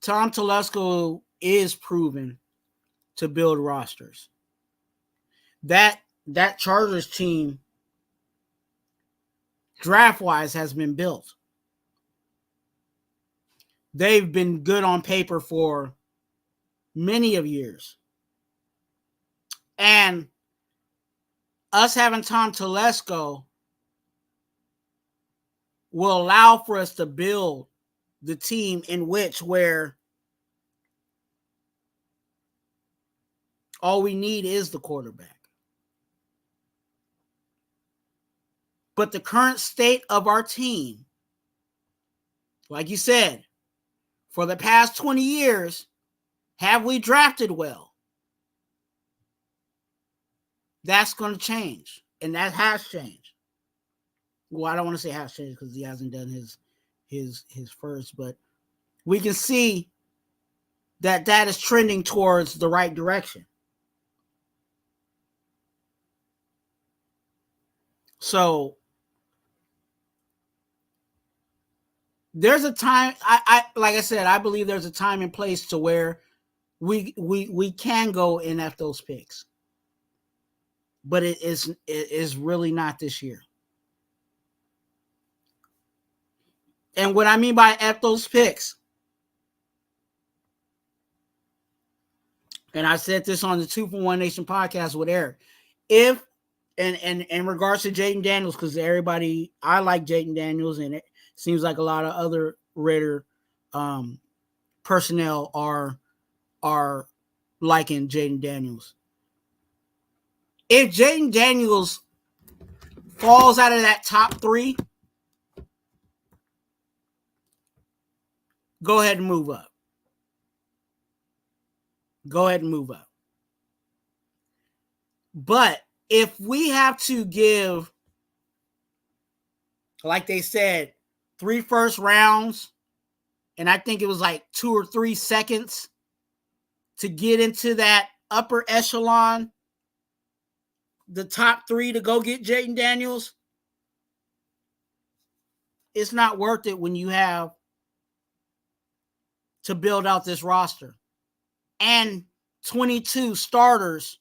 Tom Telesco is proven to build rosters. That Chargers team, draft wise, has been built. They've been good on paper for many of years. And us having Tom Telesco will allow for us to build the team in which where all we need is the quarterback. But the current state of our team, like you said, for the past 20 years, have we drafted well? That's going to change. And that has changed. Well, I don't want to say has changed because he hasn't done his first, but we can see that is trending towards the right direction. So there's a time, I like I said, I believe there's a time and place to where we can go and F those picks. But it is really not this year. And what I mean by F those picks, and I said this on the 2 for 1 Nation podcast with Eric, if and in regards to Jaden Daniels, because I like Jaden Daniels, and it seems like a lot of other Raider personnel are liking Jaden Daniels. If Jaden Daniels falls out of that top 3, go ahead and move up. Go ahead and move up. But if we have to give, like they said, 3 first rounds, and I think it was like 2 or 3 seconds to get into that upper echelon, the top 3 to go get Jaden Daniels, it's not worth it when you have to build out this roster and 22 starters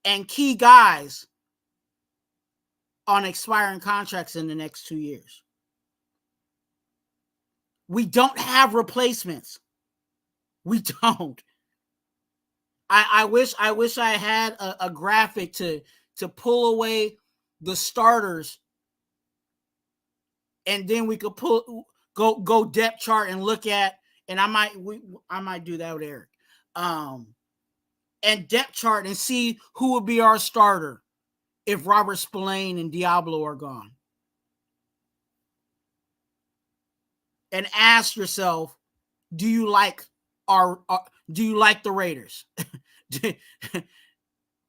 and key guys on expiring contracts in the next 2 years. We don't have replacements. We don't. I wish I had a graphic to pull away the starters, and then we could go depth chart and look at, and I might do that with Eric, and depth chart and see who would be our starter if Robert Spillane and Diablo are gone, and ask yourself, do you like the Raiders?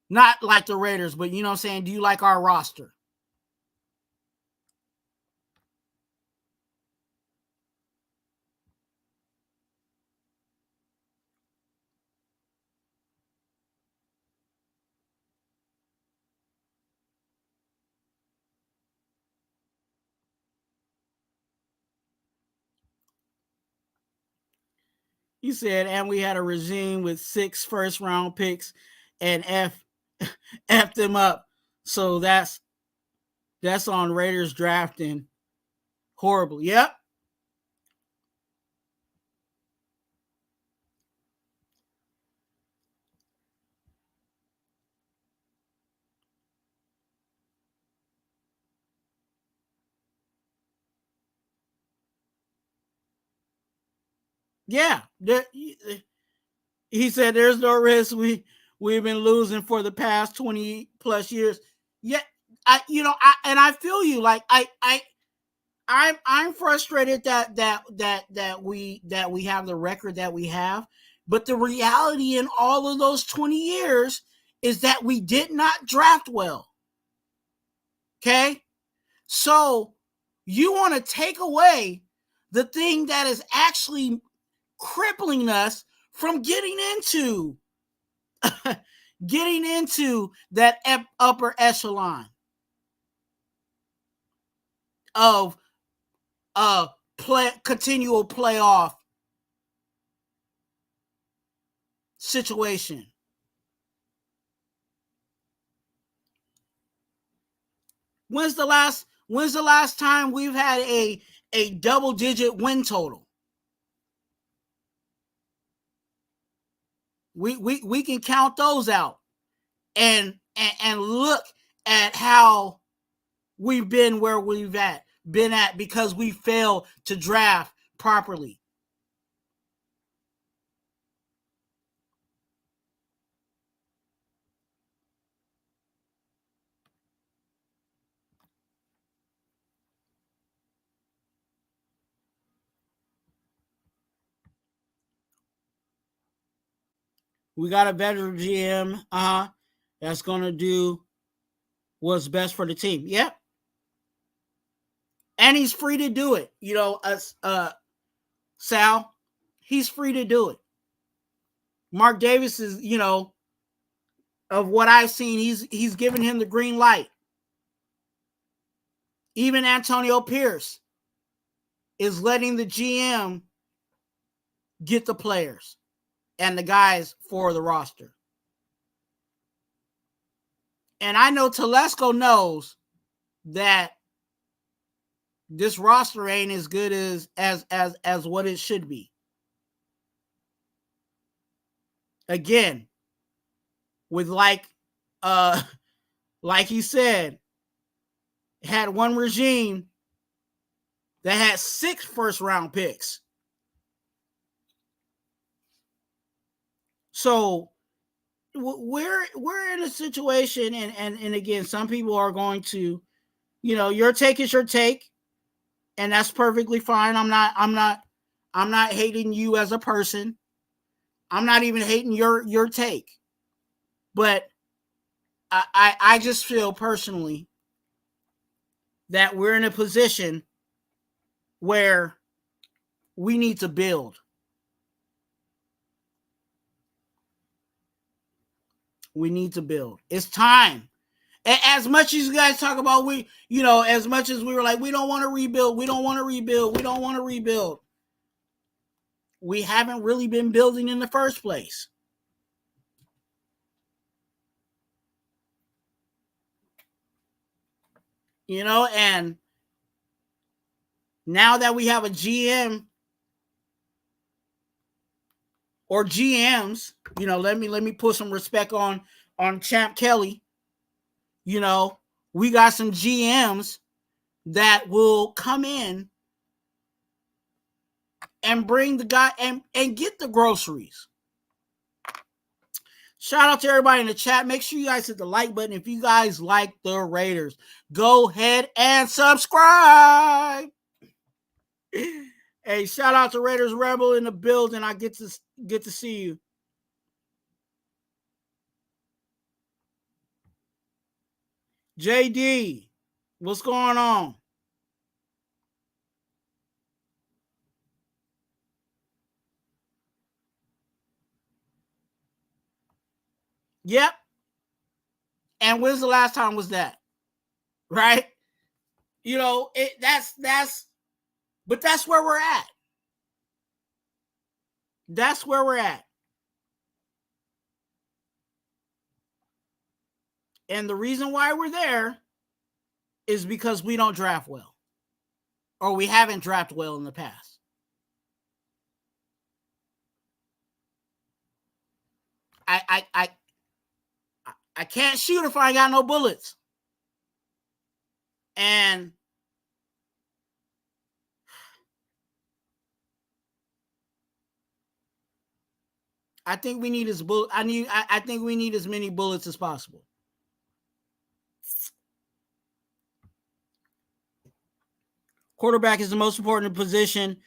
Not like the Raiders, but you know what I'm saying? Do you like our roster? He said, and we had a regime with 6 first-round picks and F them up. So that's on Raiders drafting horrible. Yep. Yeah. He said there's no risk. We've been losing for the past 20 plus years. Yeah, I feel you. Like I'm frustrated that we have the record that we have, But the reality in all of those 20 years is that we did not draft well. Okay? So you want to take away the thing that is actually crippling us from getting into that upper echelon of continual playoff situation. When's the last time we've had a double-digit win total? We can count those out and look at how we've been where we've been at because we failed to draft properly. We got a veteran GM that's going to do what's best for the team. Yep. And he's free to do it. You know, Sal, he's free to do it. Mark Davis is, you know, of what I've seen, he's given him the green light. Even Antonio Pierce is letting the GM get the players and the guys for the roster. And I know Telesco knows that this roster ain't as good as what it should be. Again, with like he said, had one regime that had 6 first-round picks. So we're in a situation, and again, some people are going to, you know, your take is your take, and that's perfectly fine. I'm not hating you as a person. I'm not even hating your take. But I just feel personally that we're in a position where we need to build. We need to build. It's time. As much as you guys talk about, as much as we were like, we don't want to rebuild. We haven't really been building in the first place. You know, and now that we have a GM or GMs, you know, let me put some respect on Champ Kelly. You know, we got some GMs that will come in and bring the guy and get the groceries. Shout out to everybody in the chat. Make sure you guys hit the like button. If you guys like the Raiders, go ahead and subscribe. Hey, shout out to Raiders Rebel in the building. I get to see you. JD, what's going on? Yep. And when's the last time was that? Right? You know, but that's where we're at. That's where we're at. And the reason why we're there is because we don't draft well. Or we haven't drafted well in the past. I can't shoot if I ain't got no bullets. And I think we need I think we need as many bullets as possible. Quarterback is the most important position.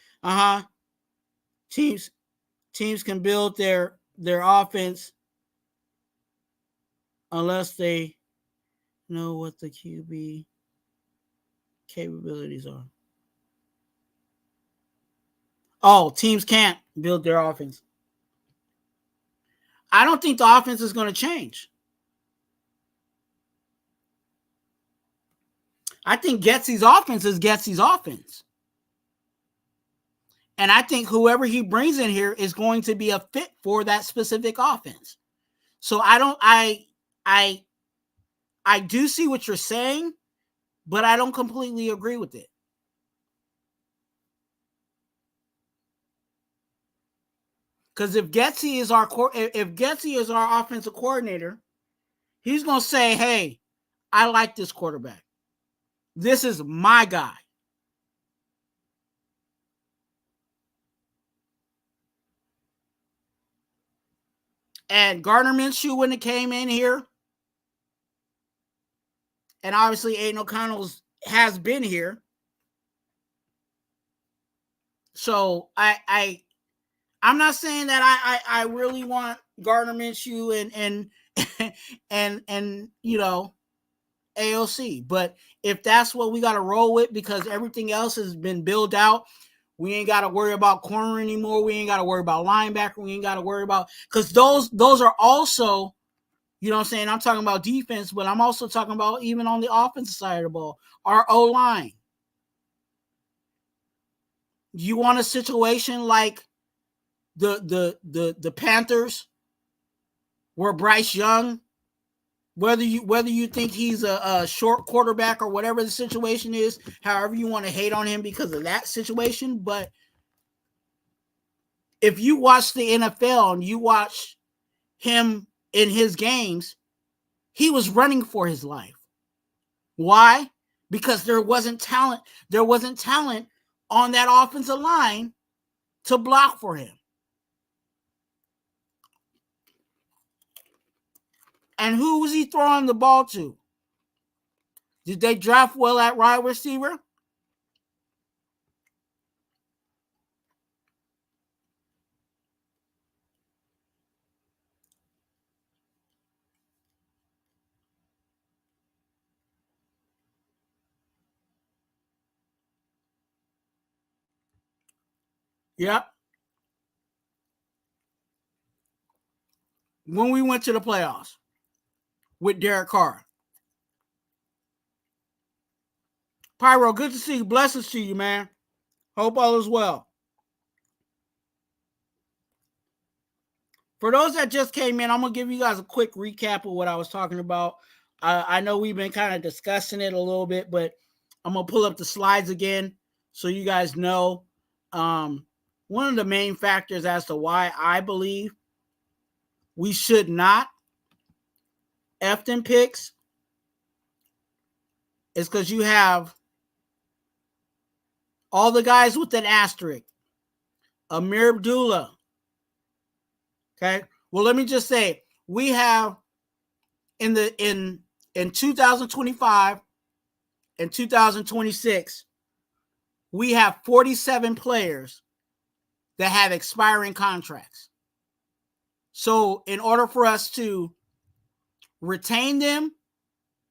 Teams teams can build their offense unless they know what the QB capabilities are. Oh, teams can't build their offense. I don't think the offense is going to change. I think Getsy's offense is Getsy's offense. And I think whoever he brings in here is going to be a fit for that specific offense. So I do see what you're saying, but I don't completely agree with it. Because if Getsy is our offensive coordinator, he's going to say, hey, I like this quarterback. This is my guy. And Gardner Minshew, when it came in here, and obviously Aiden O'Connell has been here. So I'm not saying that I really want Gardner Minshew and you know, AOC. But if that's what we got to roll with, because everything else has been built out, we ain't got to worry about corner anymore. We ain't got to worry about linebacker. We ain't got to worry about, because those are also, you know what I'm saying? I'm talking about defense, but I'm also talking about even on the offensive side of the ball, our O-line. You want a situation like the Panthers, where Bryce Young, whether you think he's a short quarterback or whatever the situation is, however you want to hate on him because of that situation, but if you watch the NFL and you watch him in his games, he was running for his life. Why? Because there wasn't talent. There wasn't talent on that offensive line to block for him. And who was he throwing the ball to? Did they draft well at wide receiver? Yep. When we went to the playoffs with Derek Carr. Pyro, good to see you. Blessings to you, man. Hope all is well. For those that just came in, I'm going to give you guys a quick recap of what I was talking about. I know we've been kind of discussing it a little bit, but I'm going to pull up the slides again so you guys know. One of the main factors as to why I believe we should not F them picks is because you have all the guys with an asterisk. Amir Abdullah. Okay. Well, let me just say, we have in 2025 and 2026, we have 47 players that have expiring contracts. So in order for us to retain them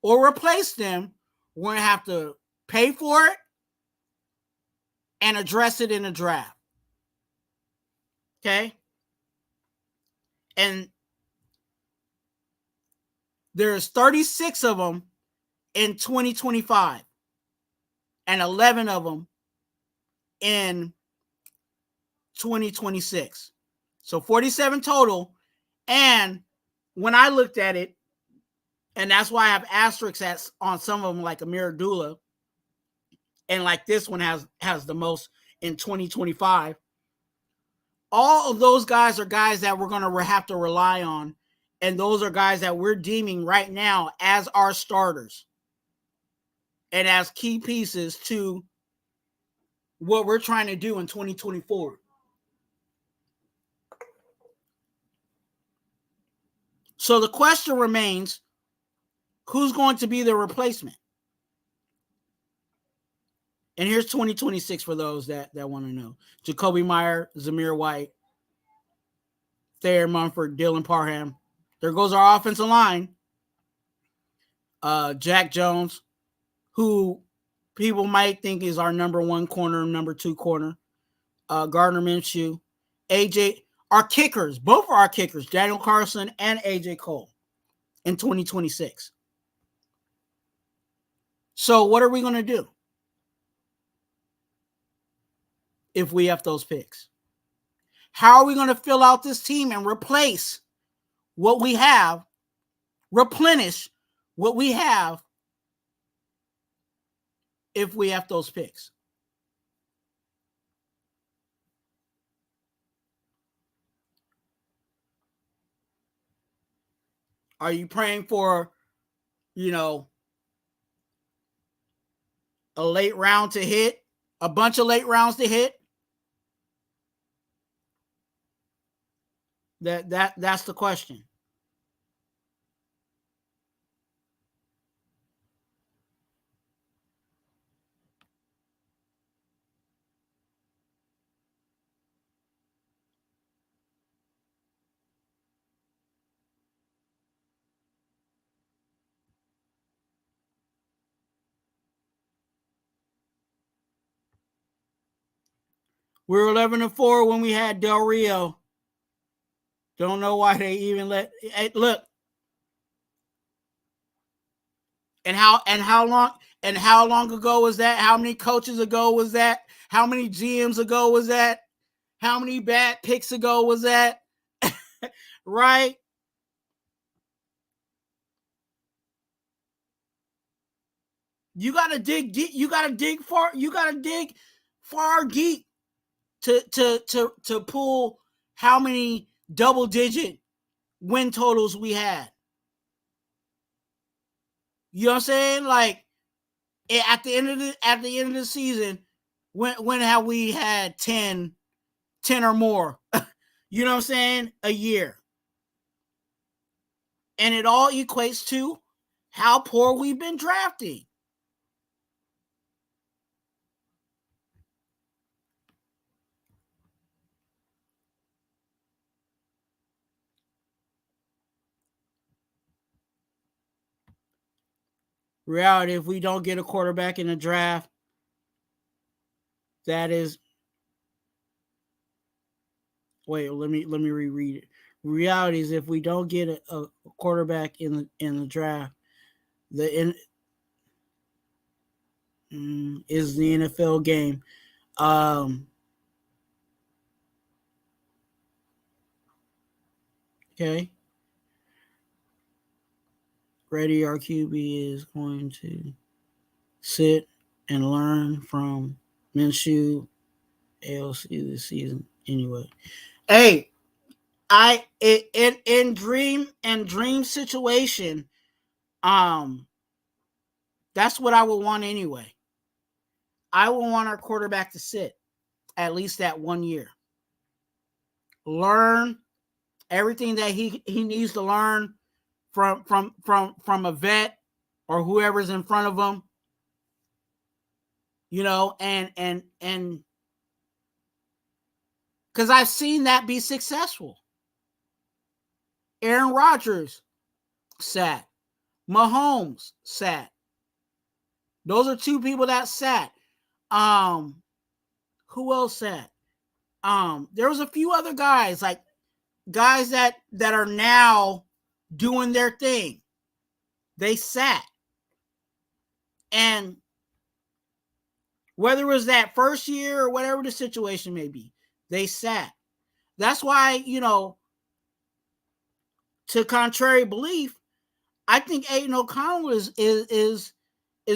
or replace them, we're going to have to pay for it and address it in a draft. Okay? And there's 36 of them in 2025 and 11 of them in 2026. So 47 total. And when I looked at it, and that's why I have asterisks on some of them, like Amir Abdullah, and like this one has the most in 2025. All of those guys are guys that we're going to have to rely on, and those are guys that we're deeming right now as our starters and as key pieces to what we're trying to do in 2024. So the question remains, who's going to be the replacement? And here's 2026 for those that want to know. Jacoby Meyer, Zamir White, Thayer Munford, Dylan Parham. There goes our offensive line. Jack Jones, who people might think is our number 1 corner, number 2 corner. Gardner Minshew. AJ, our kickers, both of our kickers, Daniel Carlson and AJ Cole in 2026. So what are we going to do if we have those picks? How are we going to fill out this team and replace what we have, replenish what we have if we have those picks? Are you praying for, a late round to hit, a bunch of late rounds to hit? That's the question. We were 11-4 when we had Del Rio. Don't know why they even look. And how long ago was that? How many coaches ago was that? How many GMs ago was that? How many bad picks ago was that? Right? You gotta dig deep. You gotta dig far. You gotta dig far deep to pull how many double-digit win totals we had. You know what I'm saying? Like at the end of the season, when have we had 10 or more? You know what I'm saying? A year. And it all equates to how poor we've been drafting. Reality, if we don't get a quarterback in the draft, that is. Wait, let me reread it. Reality is, if we don't get a quarterback in the draft, is the NFL game. Okay. Ready, our QB is going to sit and learn from Minshew ALC this season anyway. Hey, in dream situation, that's what I would want anyway. I would want our quarterback to sit at least that 1 year. Learn everything that he needs to learn from a vet or whoever's in front of him. And because I've seen that be successful. Aaron Rodgers sat. Mahomes sat. Those are 2 people that sat. Who else sat? There was a few other guys, like guys that are now doing their thing. They sat. And whether it was that first year or whatever the situation may be, they sat. That's why, to contrary belief, I think Aiden O'Connell is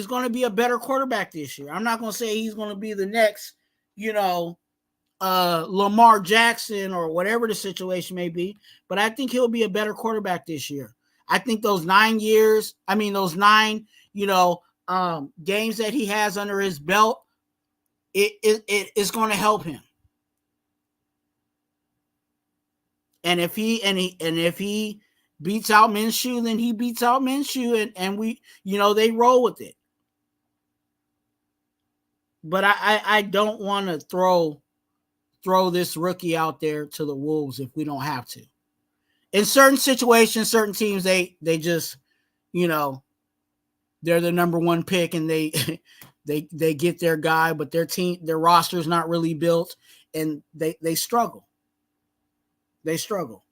going to be a better quarterback this year. I'm not going to say he's going to be the next, Lamar Jackson or whatever the situation may be, but I think he'll be a better quarterback this year. I think those 9 games that he has under his belt, it is going to help him. And if he beats out Minshew, then he beats out Minshew, and we, they roll with it. But I don't want to throw this rookie out there to the wolves if we don't have to. in certain situations, certain teams, they just, they're the number one pick and they they get their guy, but their roster is not really built, and they struggle. They struggle.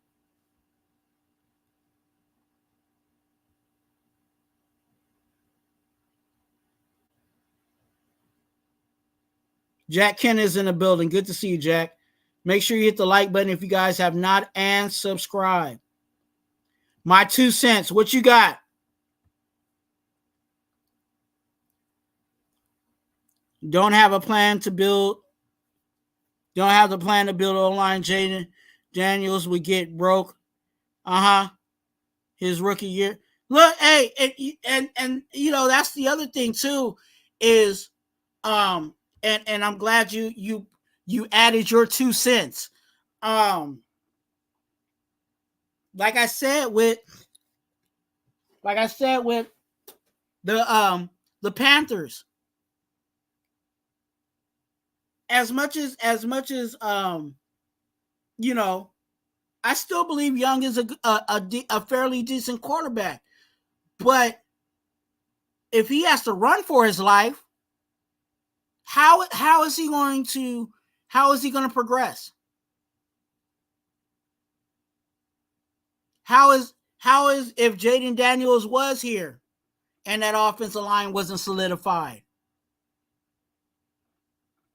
Jack Ken is in the building. Good to see you, Jack. Make sure you hit the like button if you guys have not, and subscribe. My 2 cents. What you got? Don't have a plan to build. Don't have the plan to build online. Jaden Daniels would get broke. His rookie year. Look, hey, and that's the other thing too, is and I'm glad you added your 2 cents. Like I said with the Panthers, as much as I still believe Young is a fairly decent quarterback, but if he has to run for his life, how is he going to progress? How is if Jaden Daniels was here and that offensive line wasn't solidified?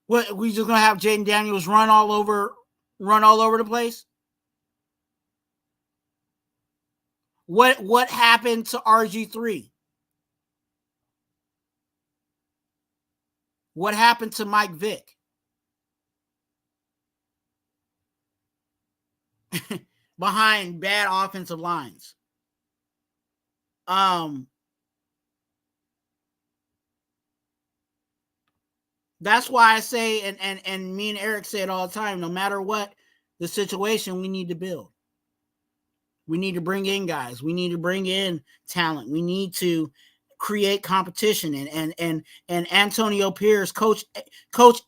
What, we just gonna have Jaden Daniels run all over the place? What happened to RG3? What happened to Mike Vick? Behind bad offensive lines. That's why I say, and me and Eric say it all the time, no matter what the situation, we need to build. We need to bring in guys. We need to bring in talent. We need to create competition. And Antonio Pierce, Coach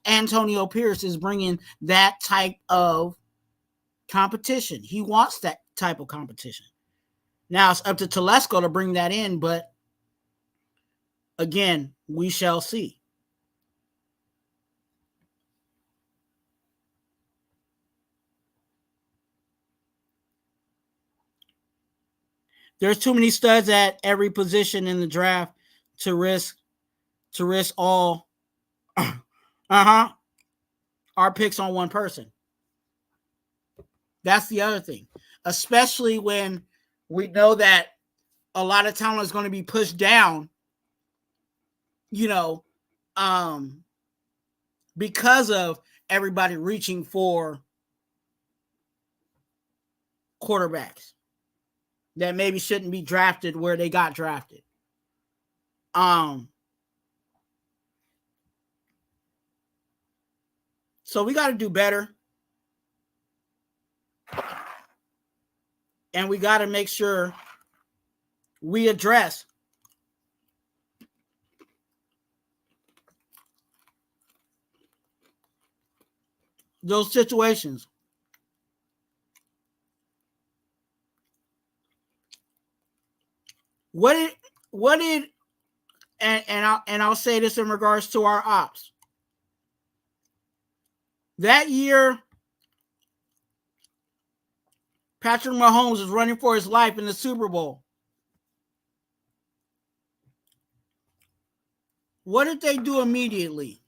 Antonio Pierce is bringing that type of competition. He wants that type of competition. Now it's up to Telesco to bring that in, but again, we shall see. There's too many studs at every position in the draft to risk all our picks on one person. That's the other thing, especially when we know that a lot of talent is going to be pushed down, because of everybody reaching for quarterbacks that maybe shouldn't be drafted where they got drafted. So we got to do better. And we got to make sure we address those situations. What did I'll say this in regards to our ops. That year, Patrick Mahomes was running for his life in the Super Bowl. What did they do immediately?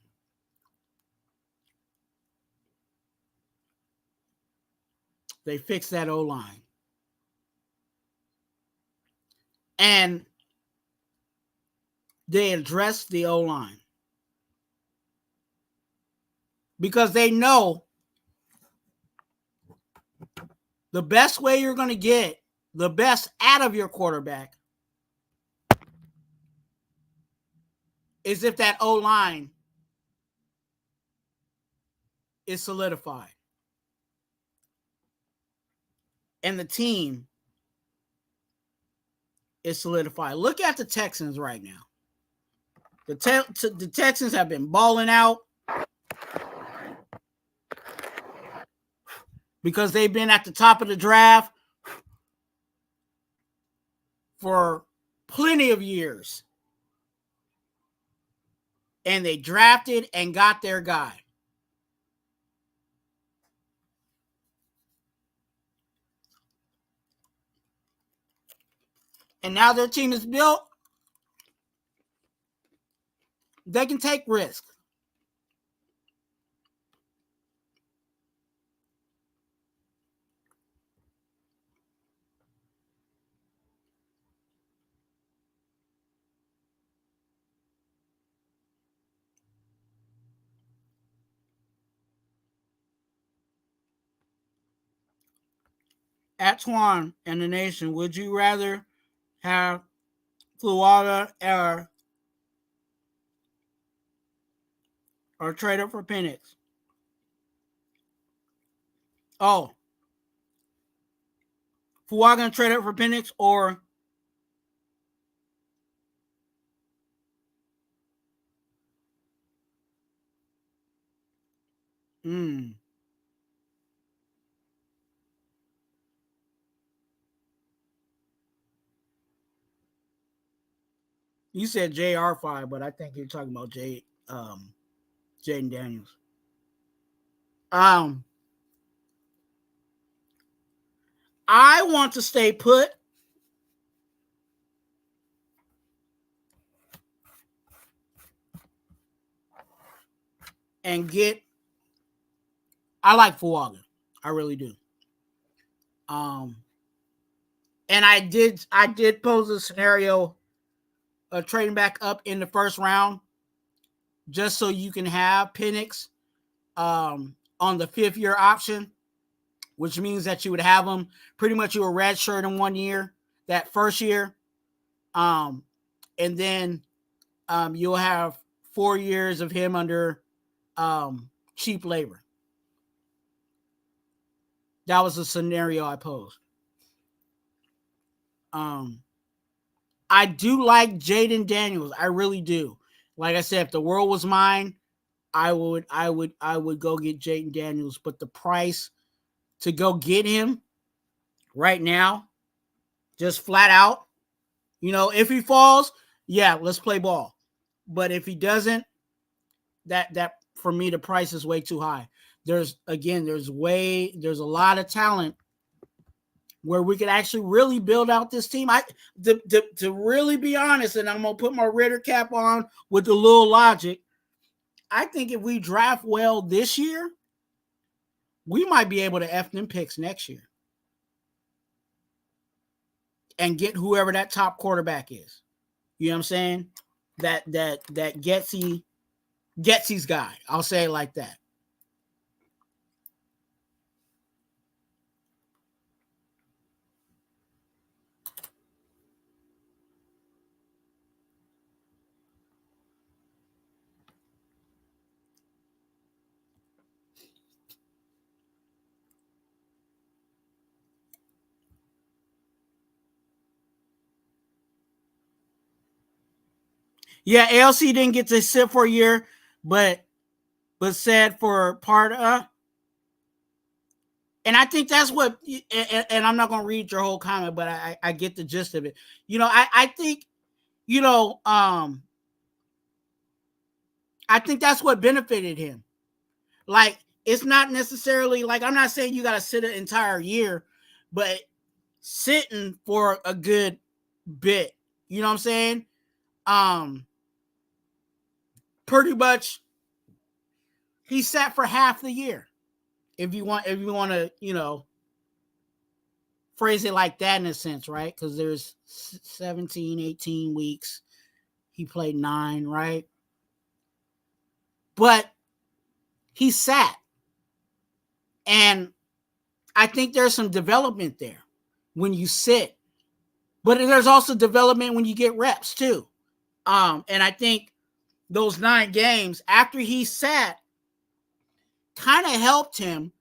They fixed that O-line. And they addressed the O-line. Because they know the best way you're going to get the best out of your quarterback is if that O-line is solidified. And the team is solidified. Look at the Texans right now. The Texans have been balling out because they've been at the top of the draft. for plenty of years. And they drafted and got their guy. And now their team is built. They can take risks. At Twuan and the Nation, would you rather have Twua or trade up for Penix? Oh, Twua gonna trade up for Penix or you said JR5, but I think you're talking about Jaden Daniels. I want to stay put and get. I like Fuaga. I really do. And I did pose a scenario of trading back up in the first round just so you can have Penix on the 5th-year option, which means that you would have him pretty much you a red shirt in 1 year, that first year. And then you'll have 4 years of him under cheap labor. That was the scenario I posed. I do like Jaden Daniels. I really do. Like I said, if the world was mine, I would go get Jaden Daniels. But the price to go get him right now, just flat out, if he falls, yeah, let's play ball. But if he doesn't, that for me, the price is way too high. There's a lot of talent where we could actually really build out this team. To really be honest, and I'm gonna put my Raider cap on with a little logic. I think if we draft well this year, we might be able to F them picks next year and get whoever that top quarterback is. You know what I'm saying? That Getsy's guy. I'll say it like that. Yeah, ALC didn't get to sit for a year, but said for part of. And I think that's what, and I'm not going to read your whole comment, but I get the gist of it. I think, I think that's what benefited him. Like, it's not necessarily, like, I'm not saying you got to sit an entire year, but sitting for a good bit. You know what I'm saying? Pretty much he sat for half the year. If you want to, phrase it like that in a sense, right? Because there's 17, 18 weeks. He played 9, right? But he sat. And I think there's some development there when you sit. But there's also development when you get reps too. And I think those 9 games after he sat kind of helped him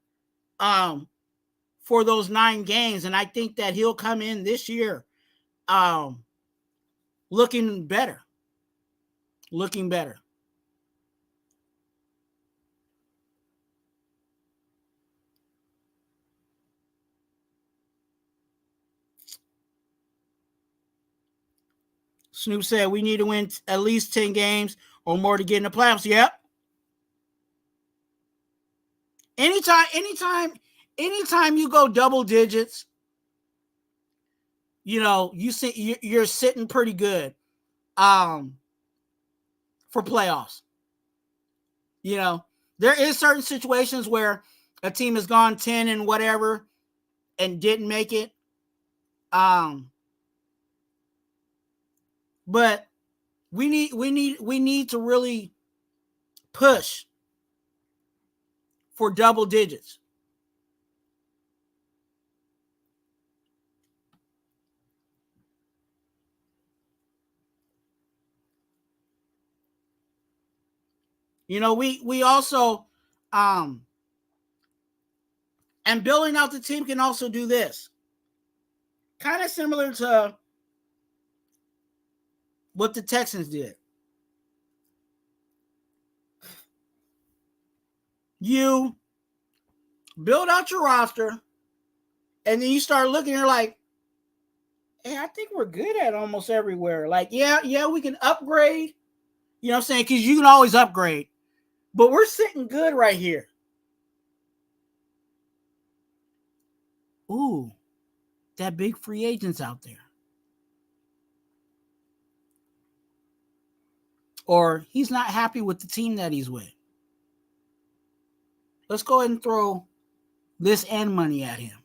for those 9 games. And I think that he'll come in this year looking better. Looking better. Snoop said we need to win at least 10 games or more to get in the playoffs. Yep. Anytime you go double digits, you're sitting pretty good for playoffs. There is certain situations where a team has gone 10 and whatever and didn't make it. But we need to really push for double digits. We also and building out the team can also do this. Kind of similar to what the Texans did. You build out your roster, and then you start looking, you're like, hey, I think we're good at almost everywhere. Like, yeah, we can upgrade. You know what I'm saying? Because you can always upgrade. But we're sitting good right here. Ooh, that big free agent's out there. Or he's not happy with the team that he's with. Let's go ahead and throw this and money at him.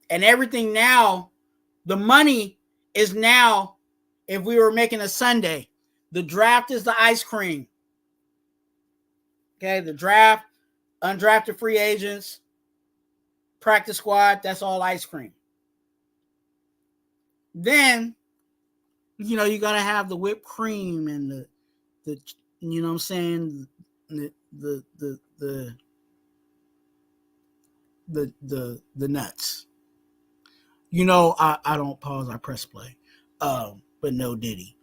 And everything now, the money is now, if we were making a Sunday, the draft is the ice cream. Okay, the draft, undrafted free agents, practice squad, that's all ice cream. Then, you got to have the whipped cream and the you know what I'm saying, the nuts. I don't pause, I press play. But no Diddy.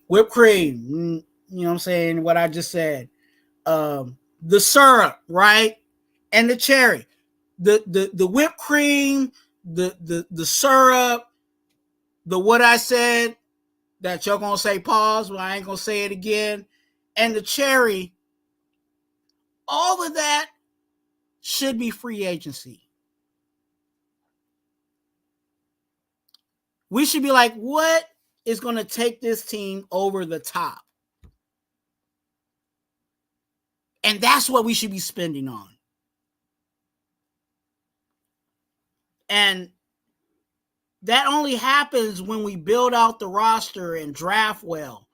Whipped cream, you know what I'm saying, what I just said. The syrup, right? And the cherry. The whipped cream, the syrup, the what I said, that you're gonna say pause, but I ain't gonna say it again, and the cherry, all of that should be free agency. We should be like, what is gonna take this team over the top? And that's what we should be spending on. And that only happens when we build out the roster and draft well.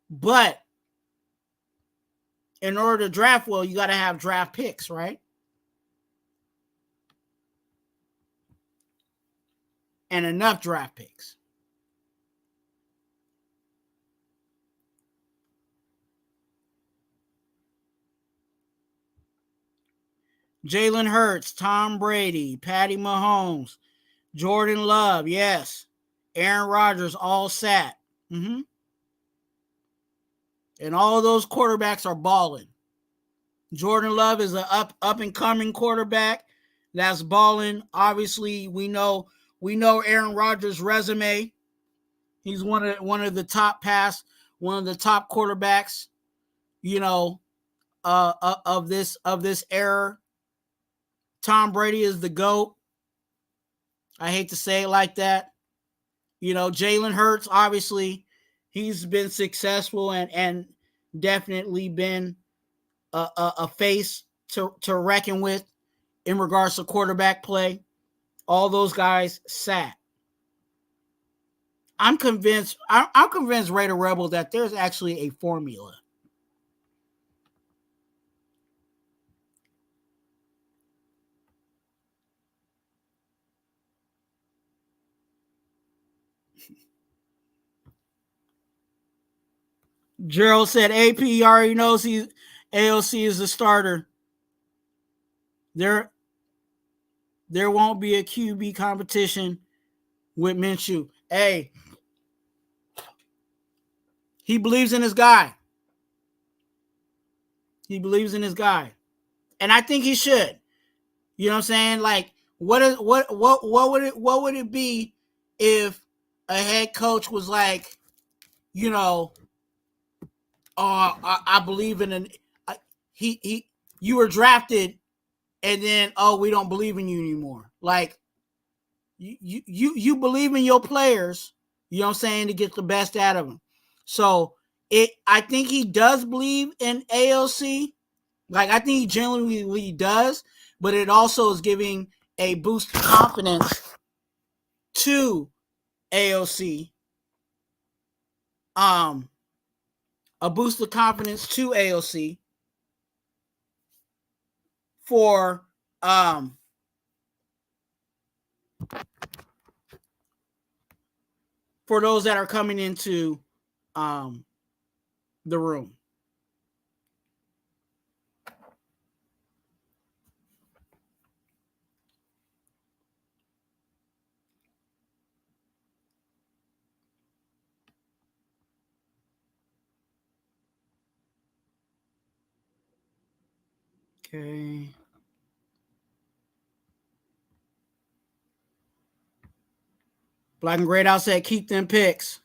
But in order to draft well, you got to have draft picks, right? And enough draft picks. Jalen Hurts, Tom Brady, Patty Mahomes, Jordan Love, yes. Aaron Rodgers, all sat. And all of those quarterbacks are balling. Jordan Love is an up and coming quarterback that's balling. Obviously, we know Aaron Rodgers' resume. He's one of the top quarterbacks, of this era. Tom Brady is the GOAT. I hate to say it like that. Jalen Hurts, obviously, he's been successful and definitely been a face to reckon with in regards to quarterback play. All those guys sat. I'm convinced Raider Rebel that there's actually a formula. Gerald said AP already knows AOC is the starter. There won't be a QB competition with Minshew. Hey, he believes in his guy. And I think he should. You know what I'm saying? Like, what would it be if a head coach was like, you know, I believe in you were drafted, and then we don't believe in you anymore. Like you believe in your players, you know what I'm saying, to get the best out of them. So I think he does believe in AOC. Like, I think he genuinely does, but it also is giving a boost of confidence to AOC. A boost of confidence to AOC for those that are coming into the room. Okay. Black and Great Out said, keep them picks.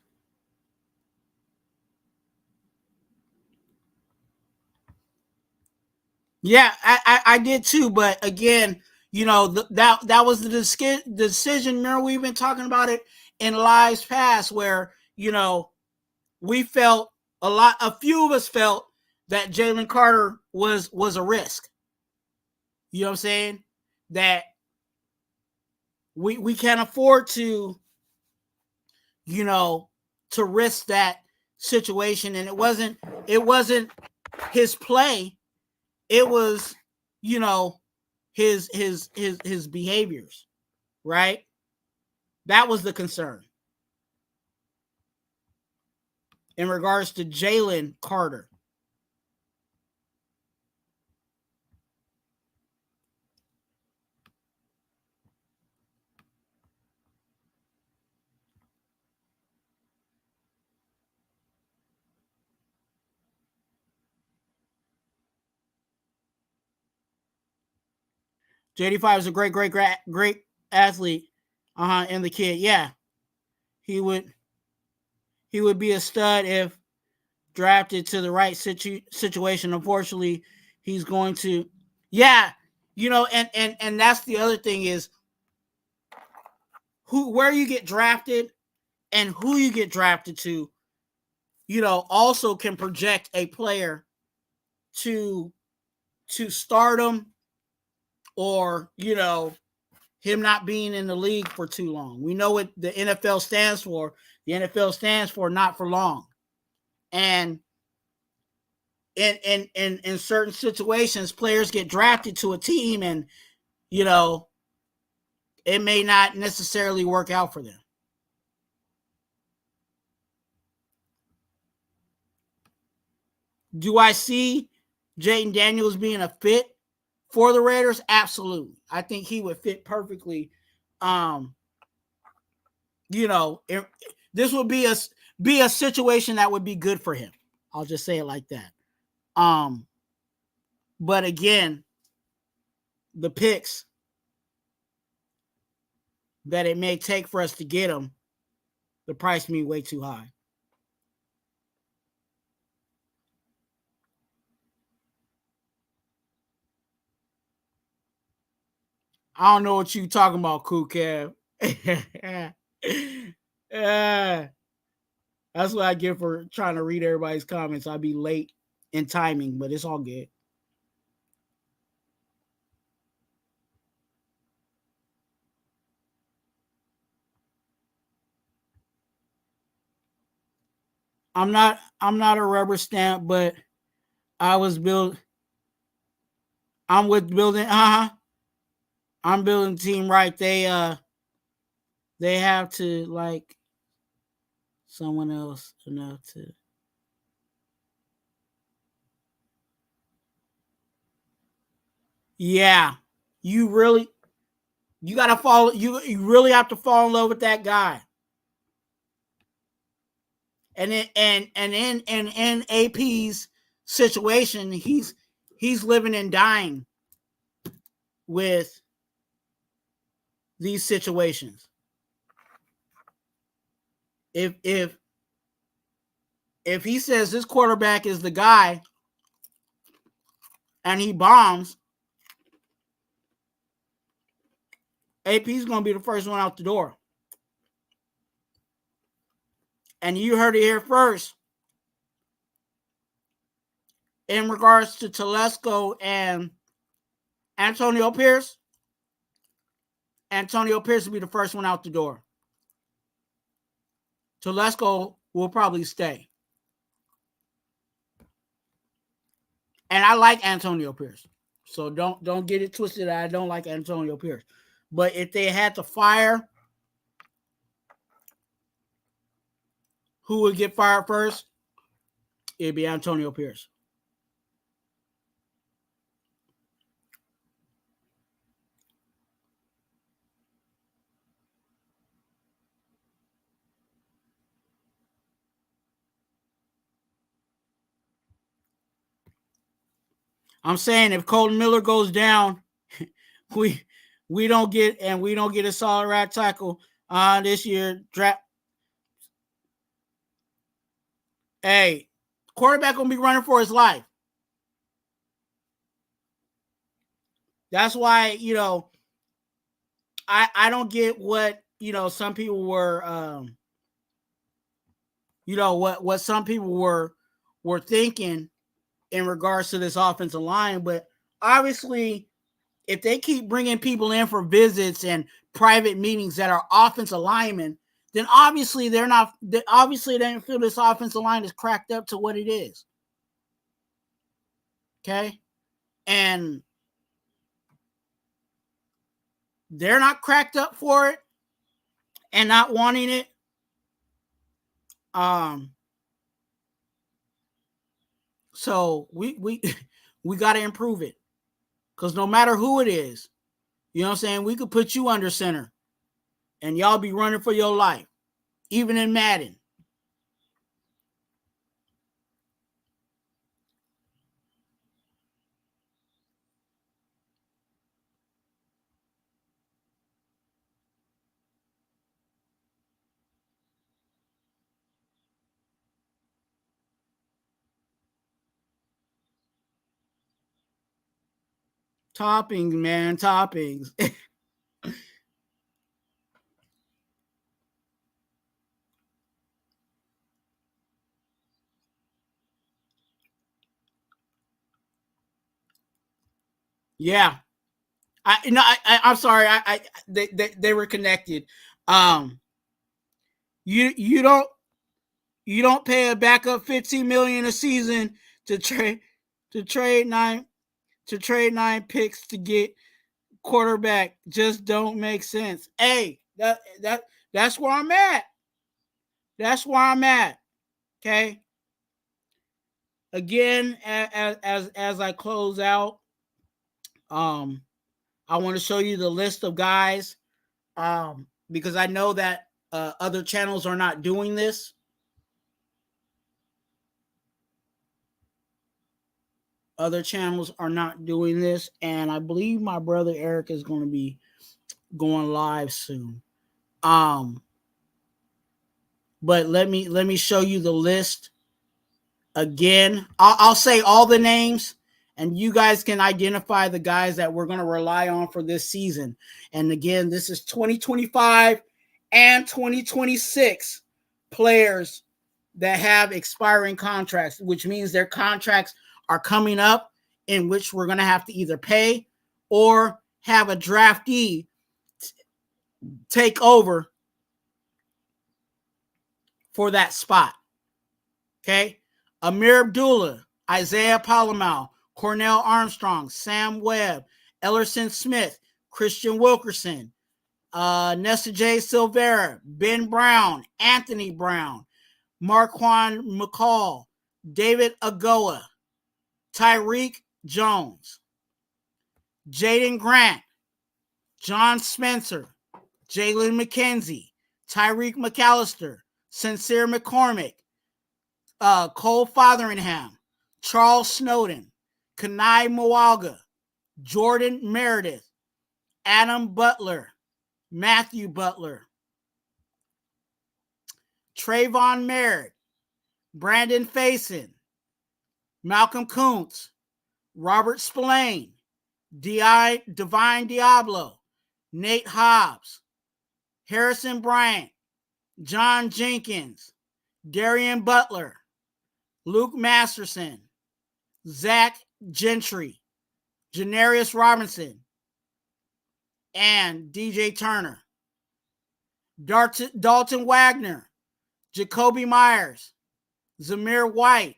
Yeah, I did too, but again, you know, that was the decision. Remember, we've been talking about it in lives past, where, you know, we felt a few of us felt that Jalen Carter was a risk. You know what I'm saying? That we can't afford to, you know, to risk that situation. And it wasn't his play. It was, you know, his behaviors, right? That was the concern in regards to Jalen Carter. JD5 is a great athlete. And the kid, yeah, he would be a stud if drafted to the right situation. Unfortunately, he's going to, yeah, you know, and that's the other thing is where you get drafted and who you get drafted to, you know, also can project a player to stardom, or, you know, him not being in the league for too long. We know what the NFL stands for. The NFL stands for not for long. And in certain situations, players get drafted to a team and, you know, it may not necessarily work out for them. Do I see Jayden Daniels being a fit for the Raiders? Absolutely. I think he would fit perfectly. You know, this would be a situation that would be good for him. I'll just say it like that. But again, the picks that it may take for us to get him, the price may be way too high. I don't know what you talking about, Cool Kev. That's what I get for trying to read everybody's comments. I'll be late in timing, but it's all good. I'm not a rubber stamp, but I'm with building. I'm building a team, right? They have to like someone else enough to. Yeah, you gotta fall. You really have to fall in love with that guy. And in AP's situation, he's living and dying with these situations. If he says this quarterback is the guy and he bombs, AP's going to be the first one out the door. And you heard it here first. In regards to Telesco and Antonio Pierce will be the first one out the door. Telesco will probably stay. And I like Antonio Pierce. So don't get it twisted. I don't like Antonio Pierce. But if they had to fire, who would get fired first? It'd be Antonio Pierce. I'm saying if Colton Miller goes down, we don't get a solid right tackle this year. Draft. Hey, quarterback gonna be running for his life. That's why, I don't get what, some people were what some people were thinking in regards to this offensive line. But obviously, if they keep bringing people in for visits and private meetings that are offensive linemen, then obviously they don't feel this offensive line is cracked up to what it is. Okay? And they're not cracked up for it and not wanting it. So we got to improve it. Because no matter who it is, you know what I'm saying, we could put you under center and y'all be running for your life, even in Madden. Toppings, man, toppings. Yeah. I'm sorry. They were connected. You don't pay a backup $15 million a season to trade nine picks to get quarterback. Just don't make sense. Hey, that's where I'm at. That's where I'm at. Okay. Again, as I close out, I want to show you the list of guys, because I know that other channels are not doing this. Other channels are not doing this, and I believe my brother Eric is going to be going live soon. But let me show you the list again. I'll say all the names, and you guys can identify the guys that we're going to rely on for this season. And again, this is 2025 and 2026 players that have expiring contracts, which means their contracts are coming up, in which we're going to have to either pay or have a draftee take over for that spot. Okay? Amir Abdullah, Isaiah Palomal, Cornell Armstrong, Sam Webb, Ellerson Smith, Christian Wilkerson, Nessa J. Silvera, Ben Brown, Anthony Brown, MarTwuan McCall, David Agoa, Tyreek Jones, Jaden Grant, John Spencer, Jalen McKenzie, Tyreek McAllister, Sincere McCormick, Cole Fotheringham, Charles Snowden, Kanai Mwalga, Jordan Meredith, Adam Butler, Matthew Butler, Trayvon Merritt, Brandon Faison, Malcolm Kuntz, Robert Spillane, Divine Diablo, Nate Hobbs, Harrison Bryant, John Jenkins, Darian Butler, Luke Masterson, Zach Gentry, Janarius Robinson, and DJ Turner. Dalton Wagner, Jacoby Myers, Zamir White,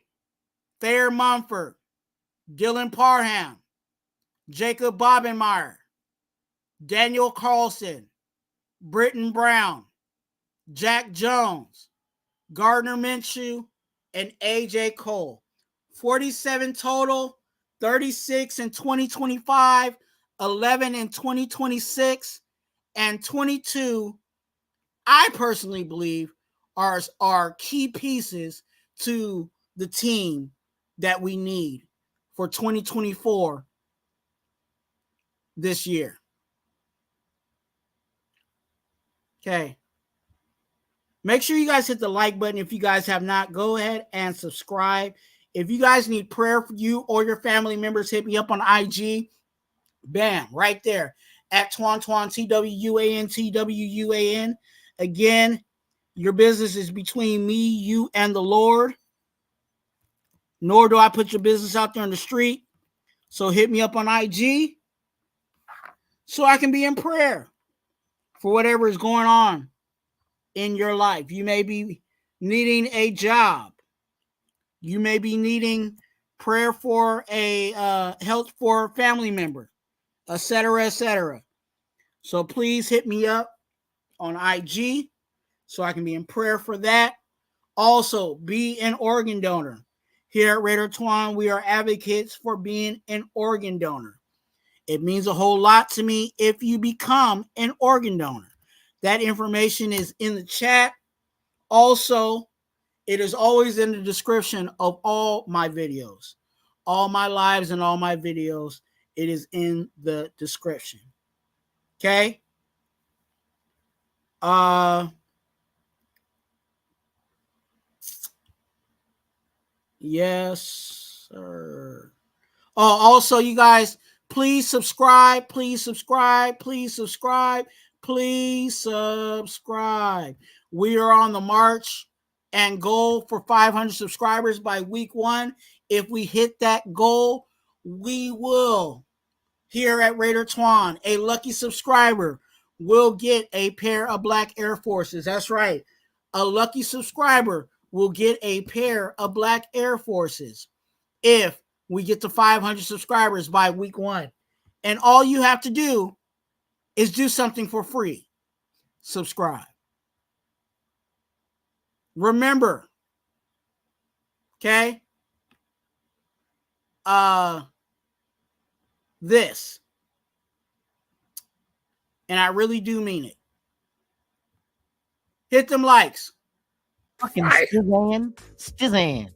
Thayer Mumford, Dylan Parham, Jacob Bobenmeyer, Daniel Carlson, Britton Brown, Jack Jones, Gardner Minshew, and AJ Cole. 47 total, 36 in 2025, 11 in 2026, and 22, I personally believe, are key pieces to the team that we need for 2024 this year. Okay. Make sure you guys hit the like button. If you guys have not, go ahead and subscribe. If you guys need prayer for you or your family members, hit me up on IG. Bam, right there at Twuan, Twuan, Twuan. Again, your business is between me, you, and the Lord. Nor do I put your business out there on the street. So hit me up on IG so I can be in prayer for whatever is going on in your life. You may be needing a job. You may be needing prayer for a health for a family member, etc., etc. So please hit me up on IG so I can be in prayer for that. Also, be an organ donor. Here at Raider Twuan, we are advocates for being an organ donor. It means a whole lot to me if you become an organ donor. That information is in the chat. Also, it is always in the description of all my videos. All my lives and all my videos, it is in the description. Okay? Yes, sir. Oh, also, you guys, please subscribe. Please subscribe. Please subscribe. Please subscribe. We are on the march and goal for 500 subscribers by week 1. If we hit that goal, we will, here at Raider Twuan, a lucky subscriber will get a pair of black Air Forces. That's right. A lucky subscriber will get a pair of black Air Forces if we get to 500 subscribers by week 1. And all you have to do is do something for free. Subscribe. Remember, okay, this, and I really do mean it. Hit them likes. Fucking Stizan.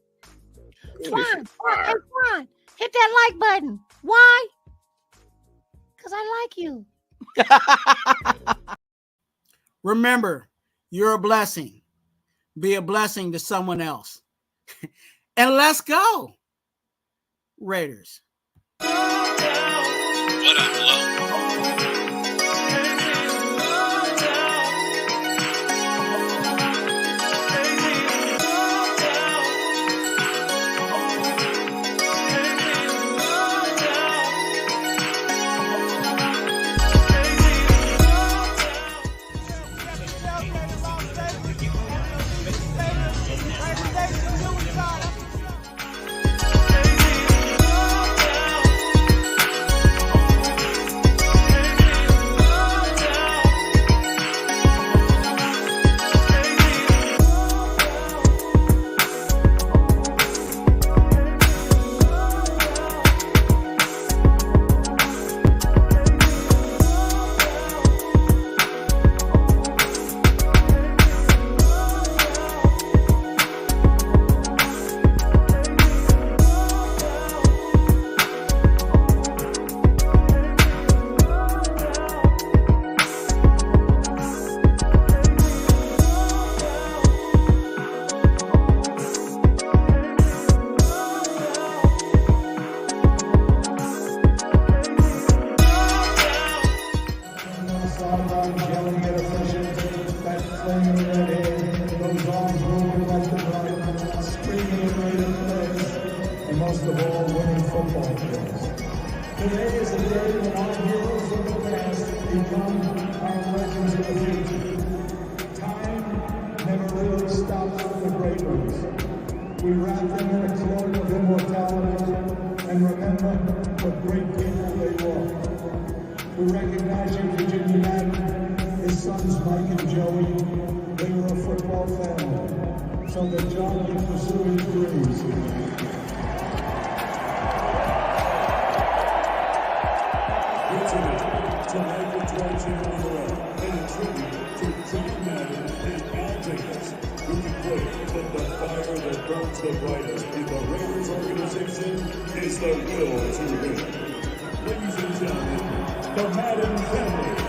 Twuan, hey Twuan, hit that like button. Why? Because I like you. Remember, you're a blessing. Be a blessing to someone else. And let's go, Raiders. What up, Lo? football fields. Today is a day when our heroes of the past become our legends of the future. Time never really stops for the great ones. We wrap them in a cloak of immortality and remember what great people they were. We recognize you, Virginia Madden, his sons Mike and Joey. They were a football family, so that John can pursue his dreams. To Raider Twuan, and a tribute to John Madden and Al Jacobs, who declared that the fire that burns the brightest in the Raiders organization is the will to win. Ladies and gentlemen, the Madden family.